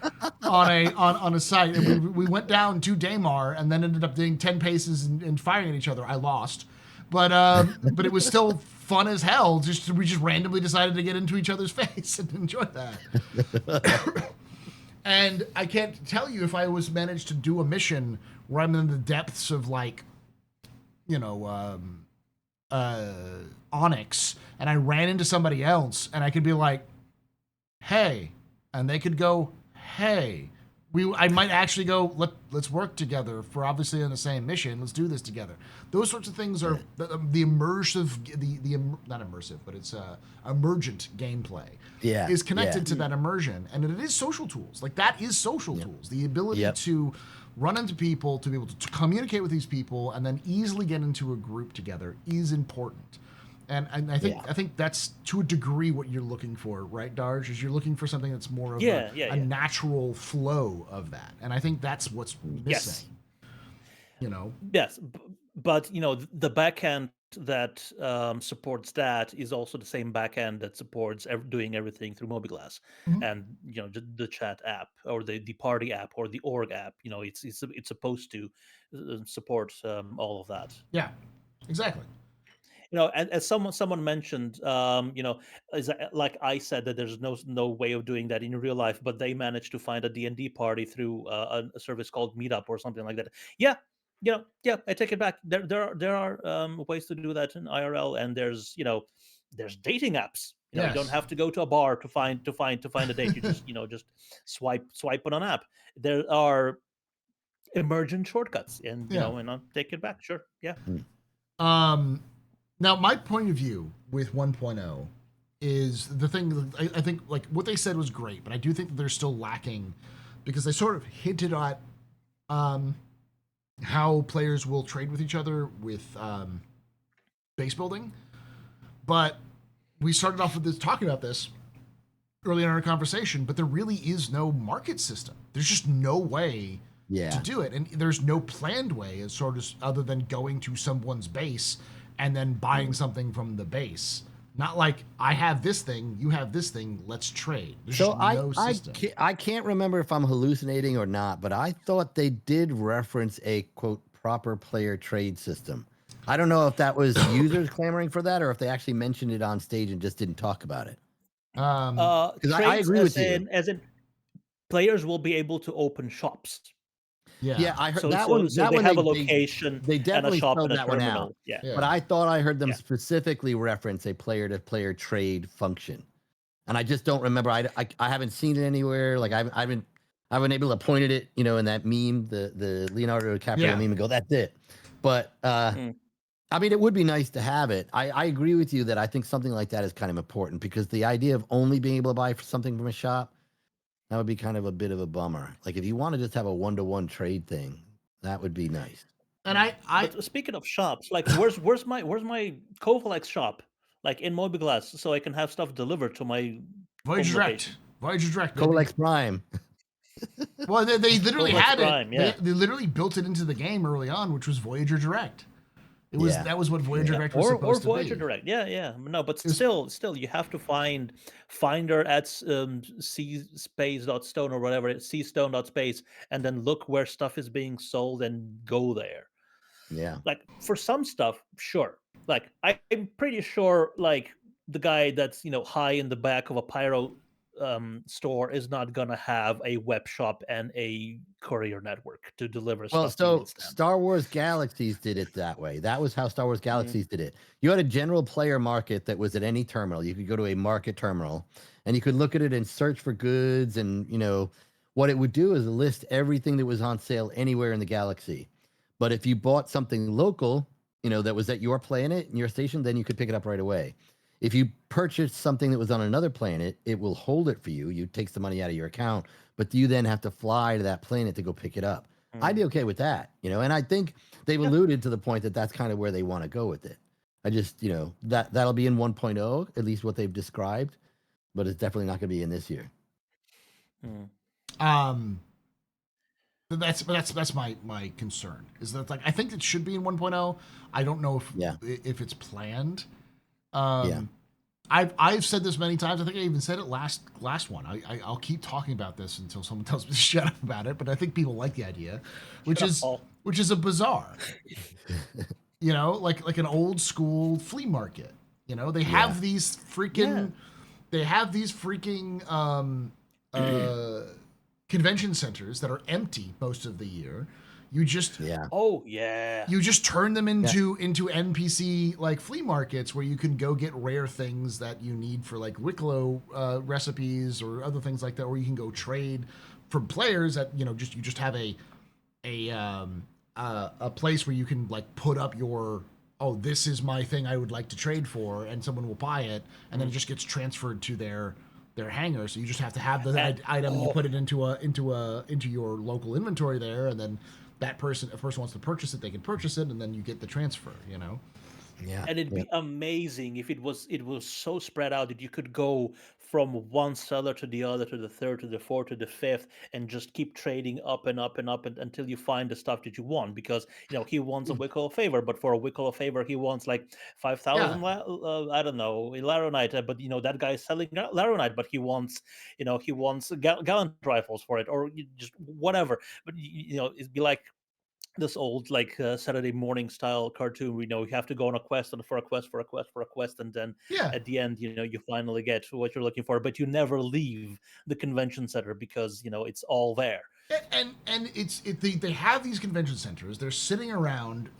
on a site, and we went down to Daymar and then ended up doing 10 paces and firing at each other. I lost, but it was still fun as hell. We just randomly decided to get into each other's face and enjoy that. And I can't tell you if I was managed to do a mission where I'm in the depths of, like, Onyx, and I ran into somebody else, and I could be like, "Hey," and they could go, "Hey." I might actually go, let's work together. If we're obviously on the same mission, let's do this together. Those sorts of things are the immersive, not immersive, but it's emergent gameplay. Is connected to that immersion, and it is social tools. Like, that is social tools. The ability to run into people, to be able to communicate with these people, and then easily get into a group together is important. And I think that's to a degree what you're looking for, right, Darj? Is you're looking for something that's more of a natural flow of that. And I think that's what's missing. Yes, but the backend that supports that is also the same backend that supports doing everything through Mobiglass, and the chat app or the party app or the org app. It's supposed to support all of that. Yeah, exactly. And as someone mentioned, like I said, that there's no way of doing that in real life, but they managed to find a D&D party through a service called Meetup or something like that. Yeah, I take it back. There are ways to do that in IRL, and there's dating apps. You don't have to go to a bar to find a date. You just just swipe on an app. There are emergent shortcuts, and and I'll take it back. Sure, yeah. Now, my point of view with 1.0 is the thing. I think, like, what they said was great, but I do think that they're still lacking, because they sort of hinted at how players will trade with each other with base building. But we started off with talking about this early in our conversation, but there really is no market system. There's just no way Yeah. to do it, and there's no planned way, as sort of other than going to someone's base and then buying something from the base. Not like I have this thing, you have this thing, let's trade. There's So just no system. I can't remember if I'm hallucinating or not, but I thought they did reference a quote proper player trade system. I don't know if that was users clamoring for that or if they actually mentioned it on stage and just didn't talk about it. Because I Trades agree as with you. as in players will be able to open shops. Yeah, I heard So that so one. so That they one have a location they and a definitely shop spelled and a that one out. terminal. Yeah. But I thought I heard them Yeah. specifically reference a player-to-player trade function, and I just don't remember. I haven't seen it anywhere. Like I haven't been able to point at it, in that meme, the Leonardo DiCaprio meme, and go, "That's it." But Mm. I mean, it would be nice to have it. I agree with you that I think something like that is kind of important because the idea of only being able to buy something from a shop, that would be kind of a bit of a bummer. Like if you want to just have a one-to-one trade thing, that would be nice. And I But speaking of shops, like where's my Kovalex shop? Like in Mobiglass, so I can have stuff delivered to my Voyager home Direct, location. Voyager Direct, baby. Colex Prime. Well, they literally Colex had it. Prime, yeah. They literally built it into the game early on, which was Voyager Direct. It was Yeah. that was what Voyager Yeah, Direct was or supposed Voyager to be. Direct. Yeah. No, but was- still, you have to find Finder at cspace.stone or whatever, cstone.space, and then look where stuff is being sold and go there. Yeah. Like for some stuff, sure. Like I'm pretty sure, like the guy that's high in the back of a pyro store is not gonna have a web shop and a courier network to deliver Well, stuff. so Star Wars Galaxies did it that way. That was how Star Wars Galaxies did it. You had a general player market that was at any terminal. You could go to a market terminal and you could look at it and search for goods. And, what it would do is list everything that was on sale anywhere in the galaxy. But if you bought something local, that was at your planet and your station, then you could pick it up right away. If you purchased something that was on another planet, it will hold it for you. You takes the money out of your account, but you then have to fly to that planet to go pick it up. I'd be okay with that, and I think they've alluded to the point that that's kind of where they want to go with it. I just, that'll be in 1.0, at least what they've described, but it's definitely not going to be in this year. That's my concern is that, like, I think it should be in 1.0. I don't know if it's planned. I've said this many times. I think I even said it last one. I'll keep talking about this until someone tells me to shut up about it. But I think people like the idea, which is a bazaar. Like an old school flea market. They have these freaking convention centers that are empty most of the year. You just you just turn them into NPC like flea markets where you can go get rare things that you need for like Wicklow recipes or other things like that, or you can go trade from players that you just have a place where you can like put up your this is my thing I would like to trade for, and someone will buy it, and then it just gets transferred to their hangar. So you just have to have the item, you put it into your local inventory there, and then if a person wants to purchase it, they can purchase it, and then you get the transfer. Yeah. And it'd be amazing if it was so spread out that you could go from one seller to the other, to the third, to the fourth, to the fifth, and just keep trading up and up and up until you find the stuff that you want. Because he wants a Wicklow favor, but for a Wicklow favor, he wants like 5,000. I don't know, Laronite, but that guy is selling Laronite, but he wants gallant rifles for it, or just whatever. But it'd be like this old like Saturday morning style cartoon. You have to go on a quest and for a quest, and then at the end, you finally get what you're looking for, but you never leave the convention center because it's all there. And they have these convention centers. They're sitting around.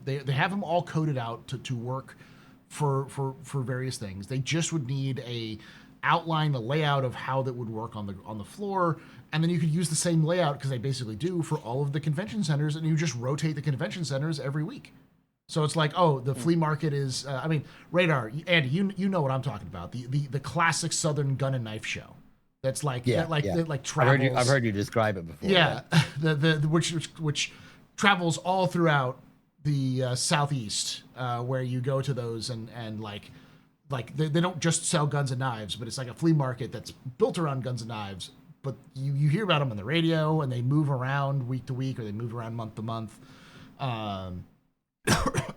They have them all coded out to work for various things. They just would need a layout of how that would work on the floor, and then you could use the same layout, because they basically do, for all of the convention centers, and you just rotate the convention centers every week. So it's like, the flea market is Radar, Andy, you know what I'm talking about, the classic Southern gun and knife show. That's like that travels. I've heard you describe it before. Yeah, which travels all throughout the Southeast, where you go to those and like they don't just sell guns and knives, but it's like a flea market that's built around guns and knives, but you hear about them on the radio, and they move around week to week, or they move around month to month, um,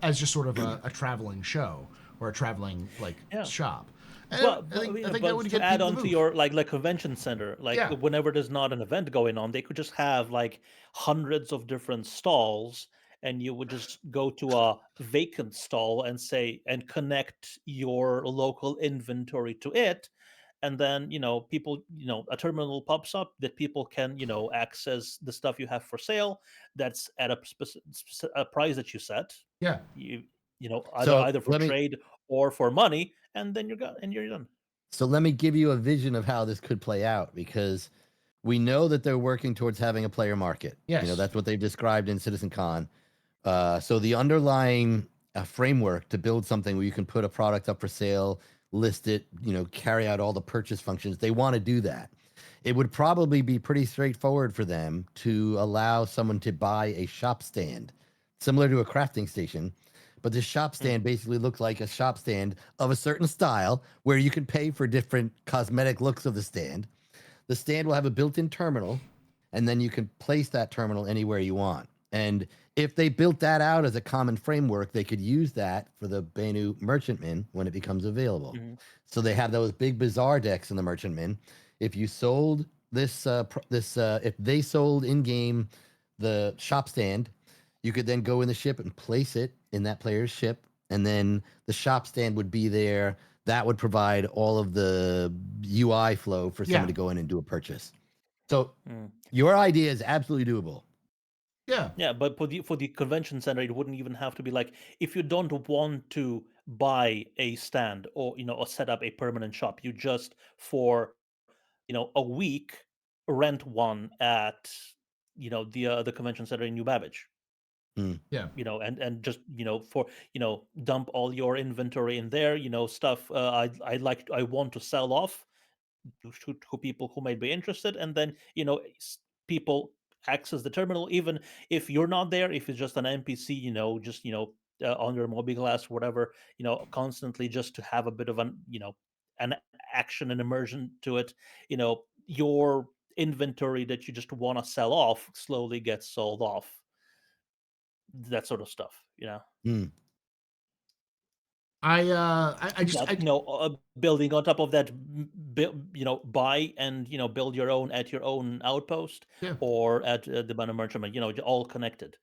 as just sort of a traveling show or a traveling like Yeah. shop. And But, I think that but would to get add people on to to move. your like convention center, like Yeah. whenever there's not an event going on, they could just have like hundreds of different stalls, and you would just go to a vacant stall and say and connect your local inventory to it, and then people, a terminal pops up that people can access the stuff you have for sale. That's at a price that you set. Yeah. You So either for let me trade or for money, and then you're done. so let me give you a vision of how this could play out, because we know that they're working towards having a player market. Yes. That's what they've described in Citizen Con. So the underlying framework to build something where you can put a product up for sale, list it, carry out all the purchase functions, they want to do that. It would probably be pretty straightforward for them to allow someone to buy a shop stand, similar to a crafting station. But the shop stand basically looks like a shop stand of a certain style where you can pay for different cosmetic looks of the stand. The stand will have a built-in terminal, and then you can place that terminal anywhere you want. And if they built that out as a common framework, they could use that for the Benu Merchantman when it becomes available. Mhm. So they have those big bazaar decks in the Merchantman. If you sold if they sold in game the shop stand, you could then go in the ship and place it in that player's ship, and then the shop stand would be there. That would provide all of the UI flow for someone Yeah. to go in and do a purchase. So Mm. your idea is absolutely doable. Yeah. Yeah, but for the convention center, it wouldn't even have to be like, if you don't want to buy a stand or or set up a permanent shop, you just for a week rent one at the convention center in New Babbage. Yeah. And just for dump all your inventory in there, stuff I want to sell off to people who might be interested, and then people access the terminal even if you're not there, if it's just an NPC, just on your mobiGlas, whatever, constantly, just to have a bit of an action and immersion to it. Your inventory that you just want to sell off slowly gets sold off, that sort of stuff. Mm. I just But building on top of that, buy and build your own at your own outpost, Yeah. or at the Banu Merchantman, all connected.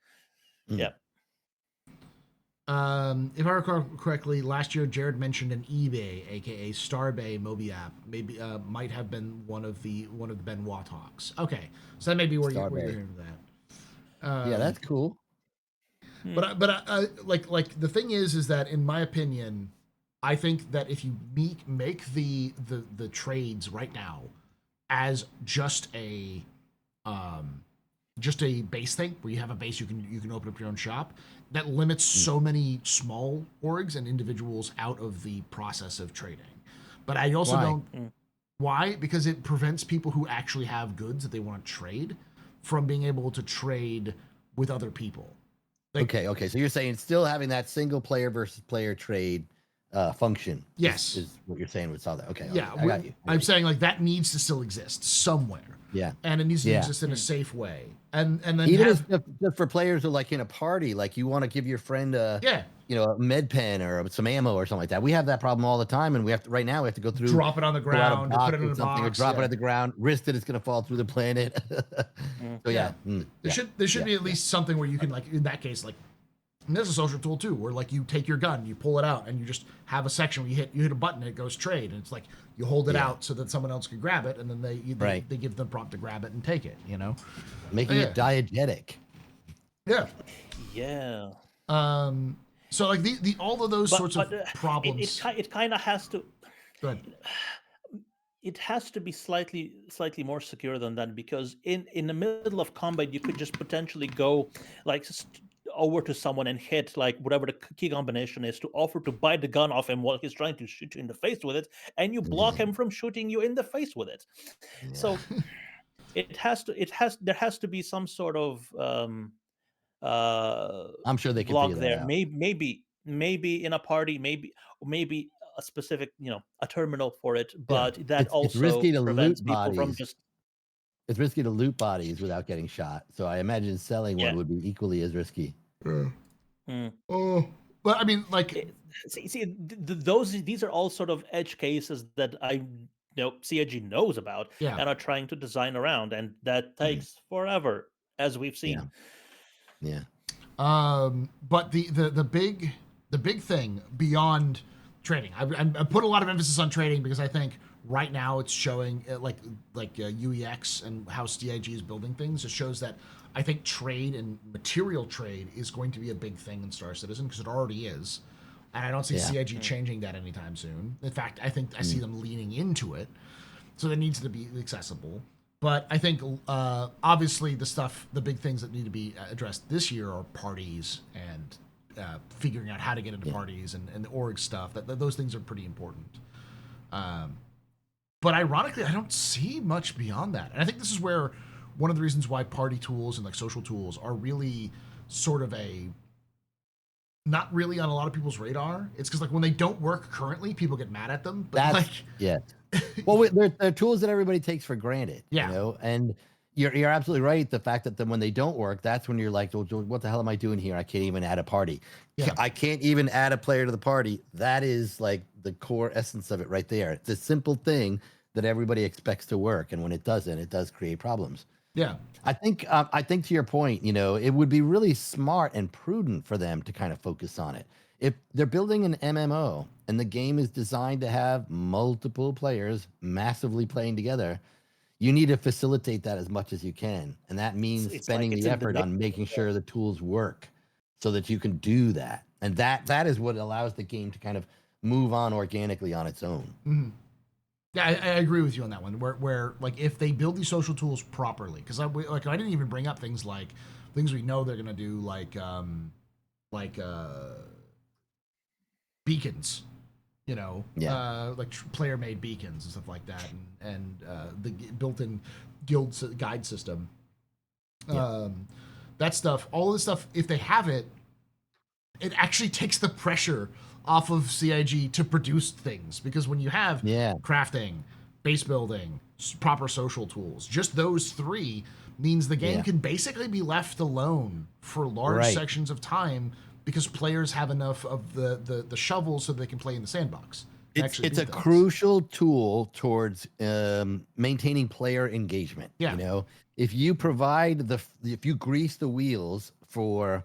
Mm. Yeah. If I recall correctly, last year Jared mentioned an eBay, aka Starbay Moby app, maybe might have been one of the Benoit talks. Okay, so that may be where you're Starbay. hearing that. Yeah, that's cool. But like the thing is that in my opinion, I think that if you make the trades right now as just a base thing where you have a base, you can open up your own shop, that limits so many small orgs and individuals out of the process of trading. But I also Why? don't. Why? Because it prevents people who actually have goods that they want to trade from being able to trade with other people. Like, Okay. So you're saying still having that single player versus player trade function. Yes. is what you're saying with all that. Okay. yeah, I got you. I'm saying like that needs to still exist somewhere, Yeah. and it needs to Yeah. exist in a safe way. And then Even have, just for players who like in a party, like you want to give your friend a yeah, a med pen or some ammo or something like that. We have that problem all the time, and we have to right now. We have to go through, drop it on the pull out a ground, or box put it in or a something, box, or drop yeah. it at the ground, risk that it's going to fall through the planet. So yeah, There should be at least something where you can, like, in that case, like, and there's a social tool too, where like you take your gun, you pull it out, and you just have a section where you hit a button and it goes trade, and it's like you hold it out so that someone else can grab it, and then they give them prompt to grab it and take it. making it diegetic. Yeah. Yeah. So like the all of those sorts of But problems. it kind of has to. Go ahead. It has to be slightly more secure than that, because in the middle of combat you could just potentially go like over to someone and hit like whatever the key combination is to offer to buy the gun off him while he's trying to shoot you in the face with it, and you block him from shooting you in the face with it. So there has to be some sort of I'm sure they can block figure that there. out. Maybe in a party, maybe a specific a terminal for it, but that It's also risky to prevents loot people from bodies. just It's risky to loot bodies without getting shot. So I imagine selling Yeah. one would be equally as risky. Mm. Oh, but I mean, like, These are all sort of edge cases that CIG knows about yeah. and are trying to design around, and that takes forever, as we've seen. Yeah. But the big thing beyond trading, I put a lot of emphasis on trading because I think right now it's showing UEX and how CIG is building things. It shows that I think trade and material trade is going to be a big thing in Star Citizen because it already is, and I don't see CIG changing that anytime soon. In fact, I think I see them leaning into it. So it needs to be accessible. But I think obviously the big things that need to be addressed this year are parties and figuring out how to get into parties and the org stuff. Those things are pretty important. But ironically, I don't see much beyond that. And I think this is where one of the reasons why party tools and like social tools are really sort of not really on a lot of people's radar. It's because like when they don't work currently, people get mad at them. But well, they're tools that everybody takes for granted. Yeah. You know, and you're absolutely right. The fact that when they don't work, that's when you're like, well, what the hell am I doing here? I can't even add a party. Yeah. I can't even add a player to the party. That is like the core essence of it right there. It's a simple thing that everybody expects to work, and when it doesn't, it does create problems. Yeah. I think to your point, you know, it would be really smart and prudent for them to kind of focus on it. If they're building an MMO and the game is designed to have multiple players massively playing together, you need to facilitate that as much as you can. And that means spending the effort on making sure the tools work so that you can do that. And that is what allows the game to kind of move on organically on its own. Mm-hmm. Yeah, I agree with you on that one. Where like if they build these social tools properly, because I didn't even bring up things we know they're gonna do like beacons, you know, player made beacons and stuff like that, and the built-in guild guide system. That stuff, all of this stuff, if they have it, it actually takes the pressure off of CIG to produce things, because when you have crafting, base building, proper social tools, just those three means the game can basically be left alone for large sections of time because players have enough of the shovels so they can play in the sandbox. It's a crucial tool towards maintaining player engagement. Yeah. You know, if you provide if you grease the wheels for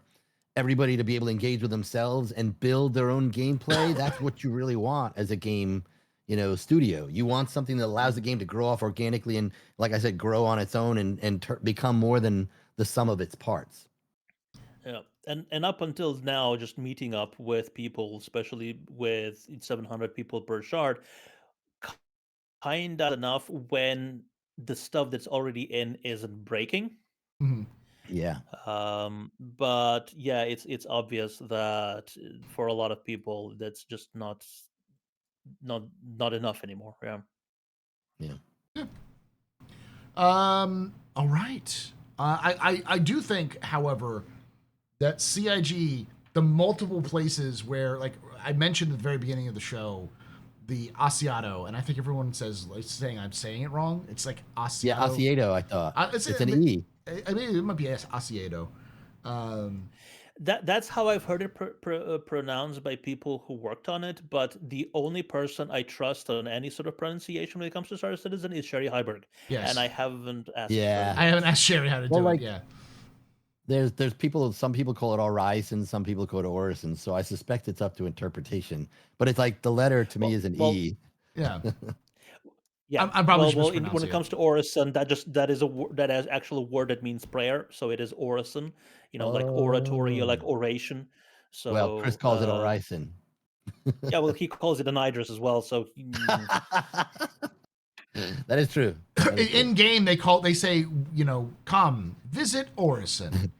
everybody to be able to engage with themselves and build their own gameplay, that's what you really want as a game, you know, studio. You want something that allows the game to grow off organically and, like I said, grow on its own and become more than the sum of its parts. Yeah, and up until now, just meeting up with people, especially with 700 people per shard, kind of enough when the stuff that's already in isn't breaking. Mm-hmm. Yeah. But yeah, it's obvious that for a lot of people, that's just not enough anymore. Yeah. All right. I do think, however, that CIG, the multiple places where, like I mentioned at the very beginning of the show, the Asiato, and I think everyone saying I'm saying it wrong. It's like Asiato. Yeah, Asiato, I thought. It's an E. I mean, it might be Asiato. That's how I've heard it pronounced by people who worked on it. But the only person I trust on any sort of pronunciation when it comes to Star Citizen is Sherry Heiberg. Yes. And I haven't asked. Yeah. I haven't asked Sherry how to do it. Yeah. There's people. Some people call it Orison. Some people call it Orison. So I suspect it's up to interpretation. But it's like the letter to me is an E. Yeah. Yeah, I'm probably when it comes to Orison, that is actually a word that means prayer. So it is Orison, you know, like oratory or like oration. So well, Chris calls it Orison. Yeah, well, he calls it an Idris as well. So that is true. In game, they say, you know, come visit Orison.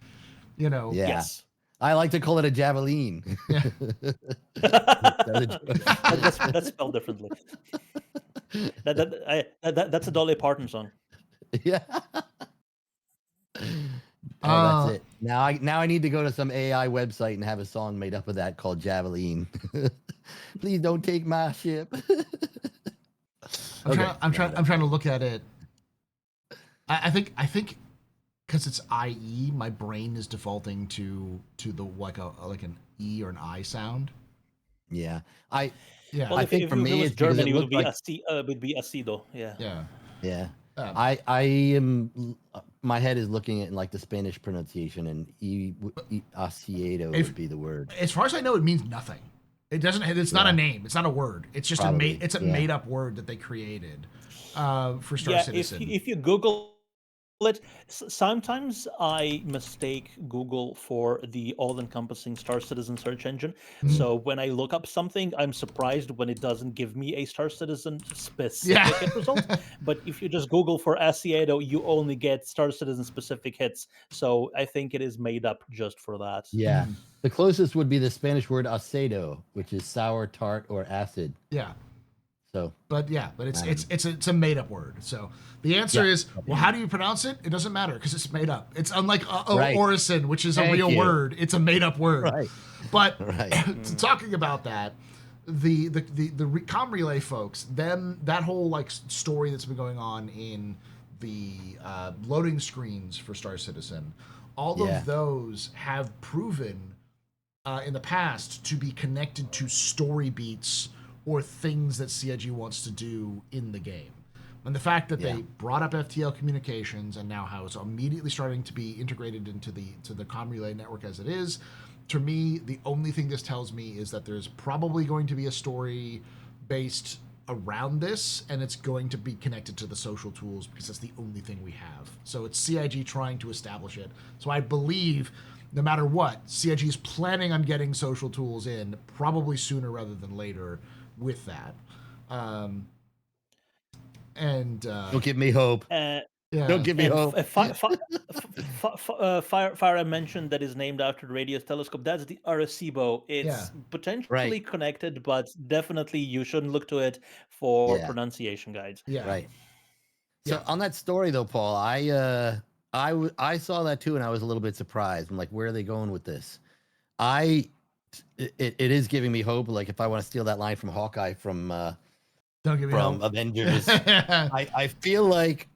You know. Yeah. Yes. I like to call it a javelin. Yeah. That's spelled differently. That's a Dolly Parton song. Yeah. That's it. Now I need to go to some AI website and have a song made up of that called Javelin. Please don't take my ship. I'm trying to look at it. I think because it's IE, my brain is defaulting to the like an E or an I sound. Yeah. Yeah. Well, I if, think if, for if it me was it's because German, it it would looked be like Asido. Yeah. Yeah. yeah. Um, I am my head is looking at like the Spanish pronunciation, and Asiado if would be the word. as far as I know, it means nothing. It doesn't. It's not a Yeah. name. It's not a word. It's just Probably, It's a yeah. made up word that they created for Star Yeah, Citizen. if you Google it, sometimes I mistake Google for the all-encompassing Star Citizen search engine. Mhm. So when I look up something, I'm surprised when it doesn't give me a Star Citizen Yeah. specific hit result. But if you just Google for Asiado, you only get Star Citizen specific hits. So I think it is made up just for that. Yeah. Mhm. The closest would be the Spanish word acedo, which is sour, tart, or acid. Yeah. So, But I don't it's a made up word. So the answer Yeah. is, well, how do you pronounce it? It doesn't matter because it's made up. It's unlike Right. orison, which is a Thank real you. word. It's a made up word. Right. But Right. talking about that, the comm relay folks, that whole like story that's been going on in the loading screens for Star Citizen, all Yeah. of those have proven in the past to be connected to story beats or things that CIG wants to do in the game. And the fact that Yeah. they brought up FTL communications and now how it's immediately starting to be integrated into the comm relay network as it is, to me, the only thing this tells me is that there's probably going to be a story based around this, and it's going to be connected to the social tools because that's the only thing we have. So it's CIG trying to establish it. So I believe no matter what, CIG is planning on getting social tools in probably sooner rather than later with that. Don't give me hope. Uh, Yeah. Don't give me And hope. Fire I mentioned that is named after the radio telescope. That's the Arecibo. It's Yeah. potentially Right. connected, but definitely you shouldn't look to it for Yeah. pronunciation guides. Yeah. Right. So Yeah. on that story though, Paul, I saw that too, and I was a little bit surprised. I'm like, where are they going with this? It is giving me hope. Like if I want to steal that line from Hawkeye from Don't give me hope. Avengers, I feel like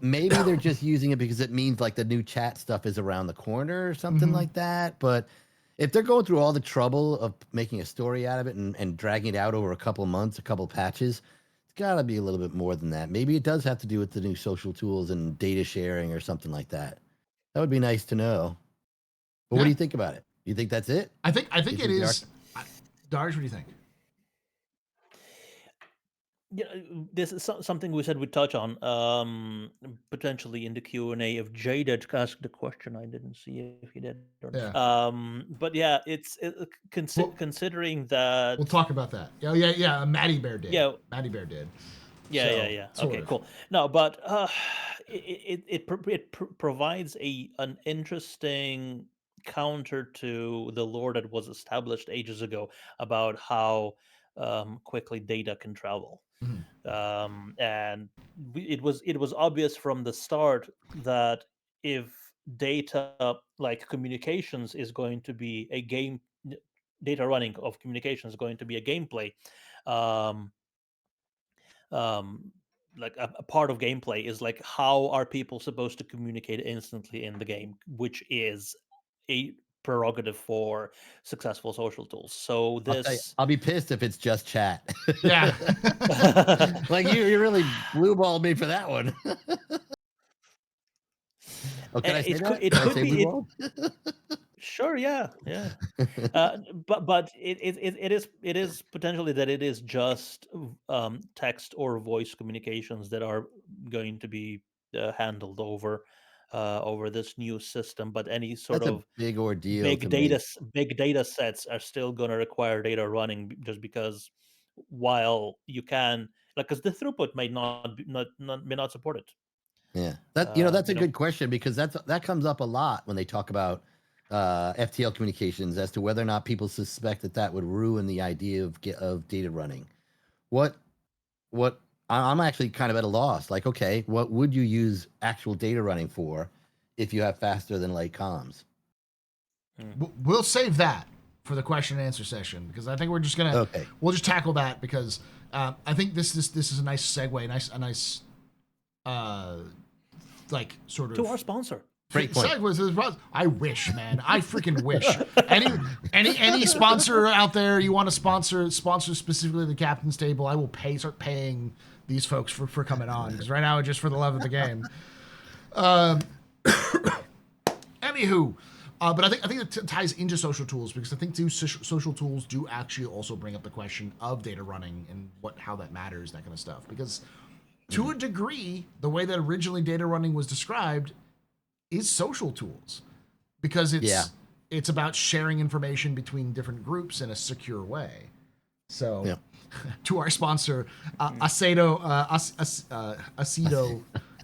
maybe they're just using it because it means like the new chat stuff is around the corner or something Mhm. like that. But if they're going through all the trouble of making a story out of it and dragging it out over a couple months, a couple patches, it's got to be a little bit more than that. Maybe it does have to do with the new social tools and data sharing or something like that. That would be nice to know. But what do Yeah. you think about it? You think that's it? I think You it think is. Darge, what do you think? Yeah, this is something we said we'd touch on potentially in the Q&A. If Jaded asked the question, I didn't see if he did or not. Yeah. But yeah, Well- considering that. We'll talk about that. Oh yeah. Maddie Bear did. Yeah. Maddie Bear did. Yeah, So, yeah. sort Okay, of. cool. No, but it provides an interesting counter to the lore that was established ages ago about how quickly data can travel. Mhm. And it was obvious from the start that if data like communications is going to be a game, data running of communications is going to be a gameplay. Um, like a part of gameplay is like how are people supposed to communicate instantly in the game, which is a prerogative for successful social tools. So I'll tell you, this I'll be pissed if it's just chat. Yeah. Like you really blue balled me for that one. Oh, can I say that? it Can I could say be blue it, balled? sure, yeah. But it is potentially that it is just text or voice communications that are going to be handled over this new system. But any sort That's a of big ordeal to me. big data sets are still going to require data running just because while you can like because the throughput may may not support it. Yeah, that's a good question because that comes up a lot when they talk about FTL communications as to whether or not people suspect that would ruin the idea of data running. What I'm actually kind of at a loss. Like, okay, what would you use actual data running for if you have faster than light comms? We'll save that for the question and answer session because I think we're just gonna we'll just tackle that because I think this is a nice segue, a nice like sort of To our sponsor. Great point. I wish, man. I freaking wish. Any sponsor out there you want to sponsor specifically the Captain's Table, I will start paying these folks for coming on, because right now it's just for the love of the game. Anywho, but I think it ties into social tools, because I think social tools do actually also bring up the question of data running and how that matters, that kind of stuff. Because to a degree, the way that originally data running was described is social tools, because it's about sharing information between different groups in a secure way. So, to our sponsor, Acedo,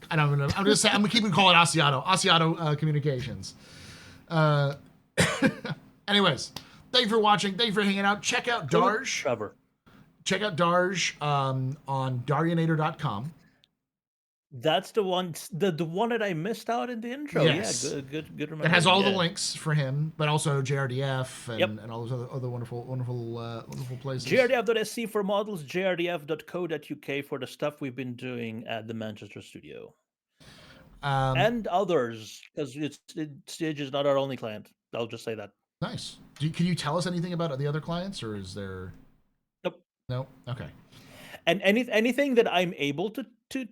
I don't know. I'm gonna keep calling it Asiato Communications. Anyways, thank you for watching. Thank you for hanging out. Check out Darj. Trevor. Check out Darj on Darionator.com. That's the one that I missed out in the intro. Yes. Yeah, good remember. It has all the links for him, but also JRDF and, Yep. and all those other wonderful places. JRDF.sc for models, JRDF.co.uk for the stuff we've been doing at the Manchester studio. And others, because Stage is not our only client. I'll just say that. Nice. Can you tell us anything about the other clients, or is there? Nope. No. Okay. And anything that I'm able to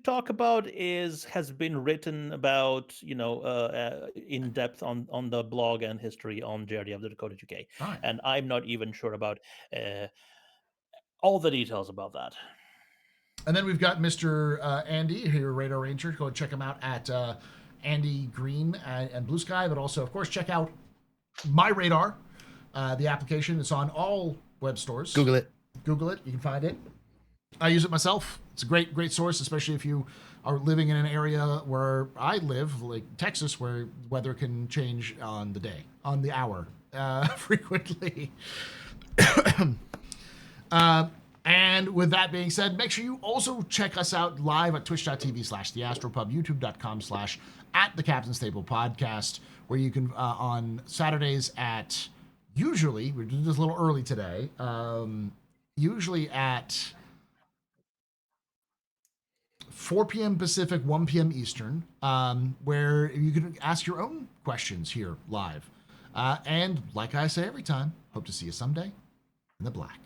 talk about has been written about, in depth on the blog and history on JRDF.co.uk. Right. And I'm not even sure about all the details about that. And then we've got Mr. Andy here, Radar Ranger. Go and check him out at Andy Green and Blue Sky. But also, of course, check out My Radar, the application. It's on all web stores. Google it. You can find it. I use it myself. It's a great source, especially if you are living in an area where I live, like Texas, where weather can change on the hour, frequently. And with that being said, make sure you also check us out live at twitch.tv/theastropub, youtube.com/@the Podcast, where you can, on Saturdays usually, we're doing this a little early today, usually at 4 p.m. Pacific, 1 p.m. Eastern, where you can ask your own questions here live. And like I say every time, hope to see you someday in the black.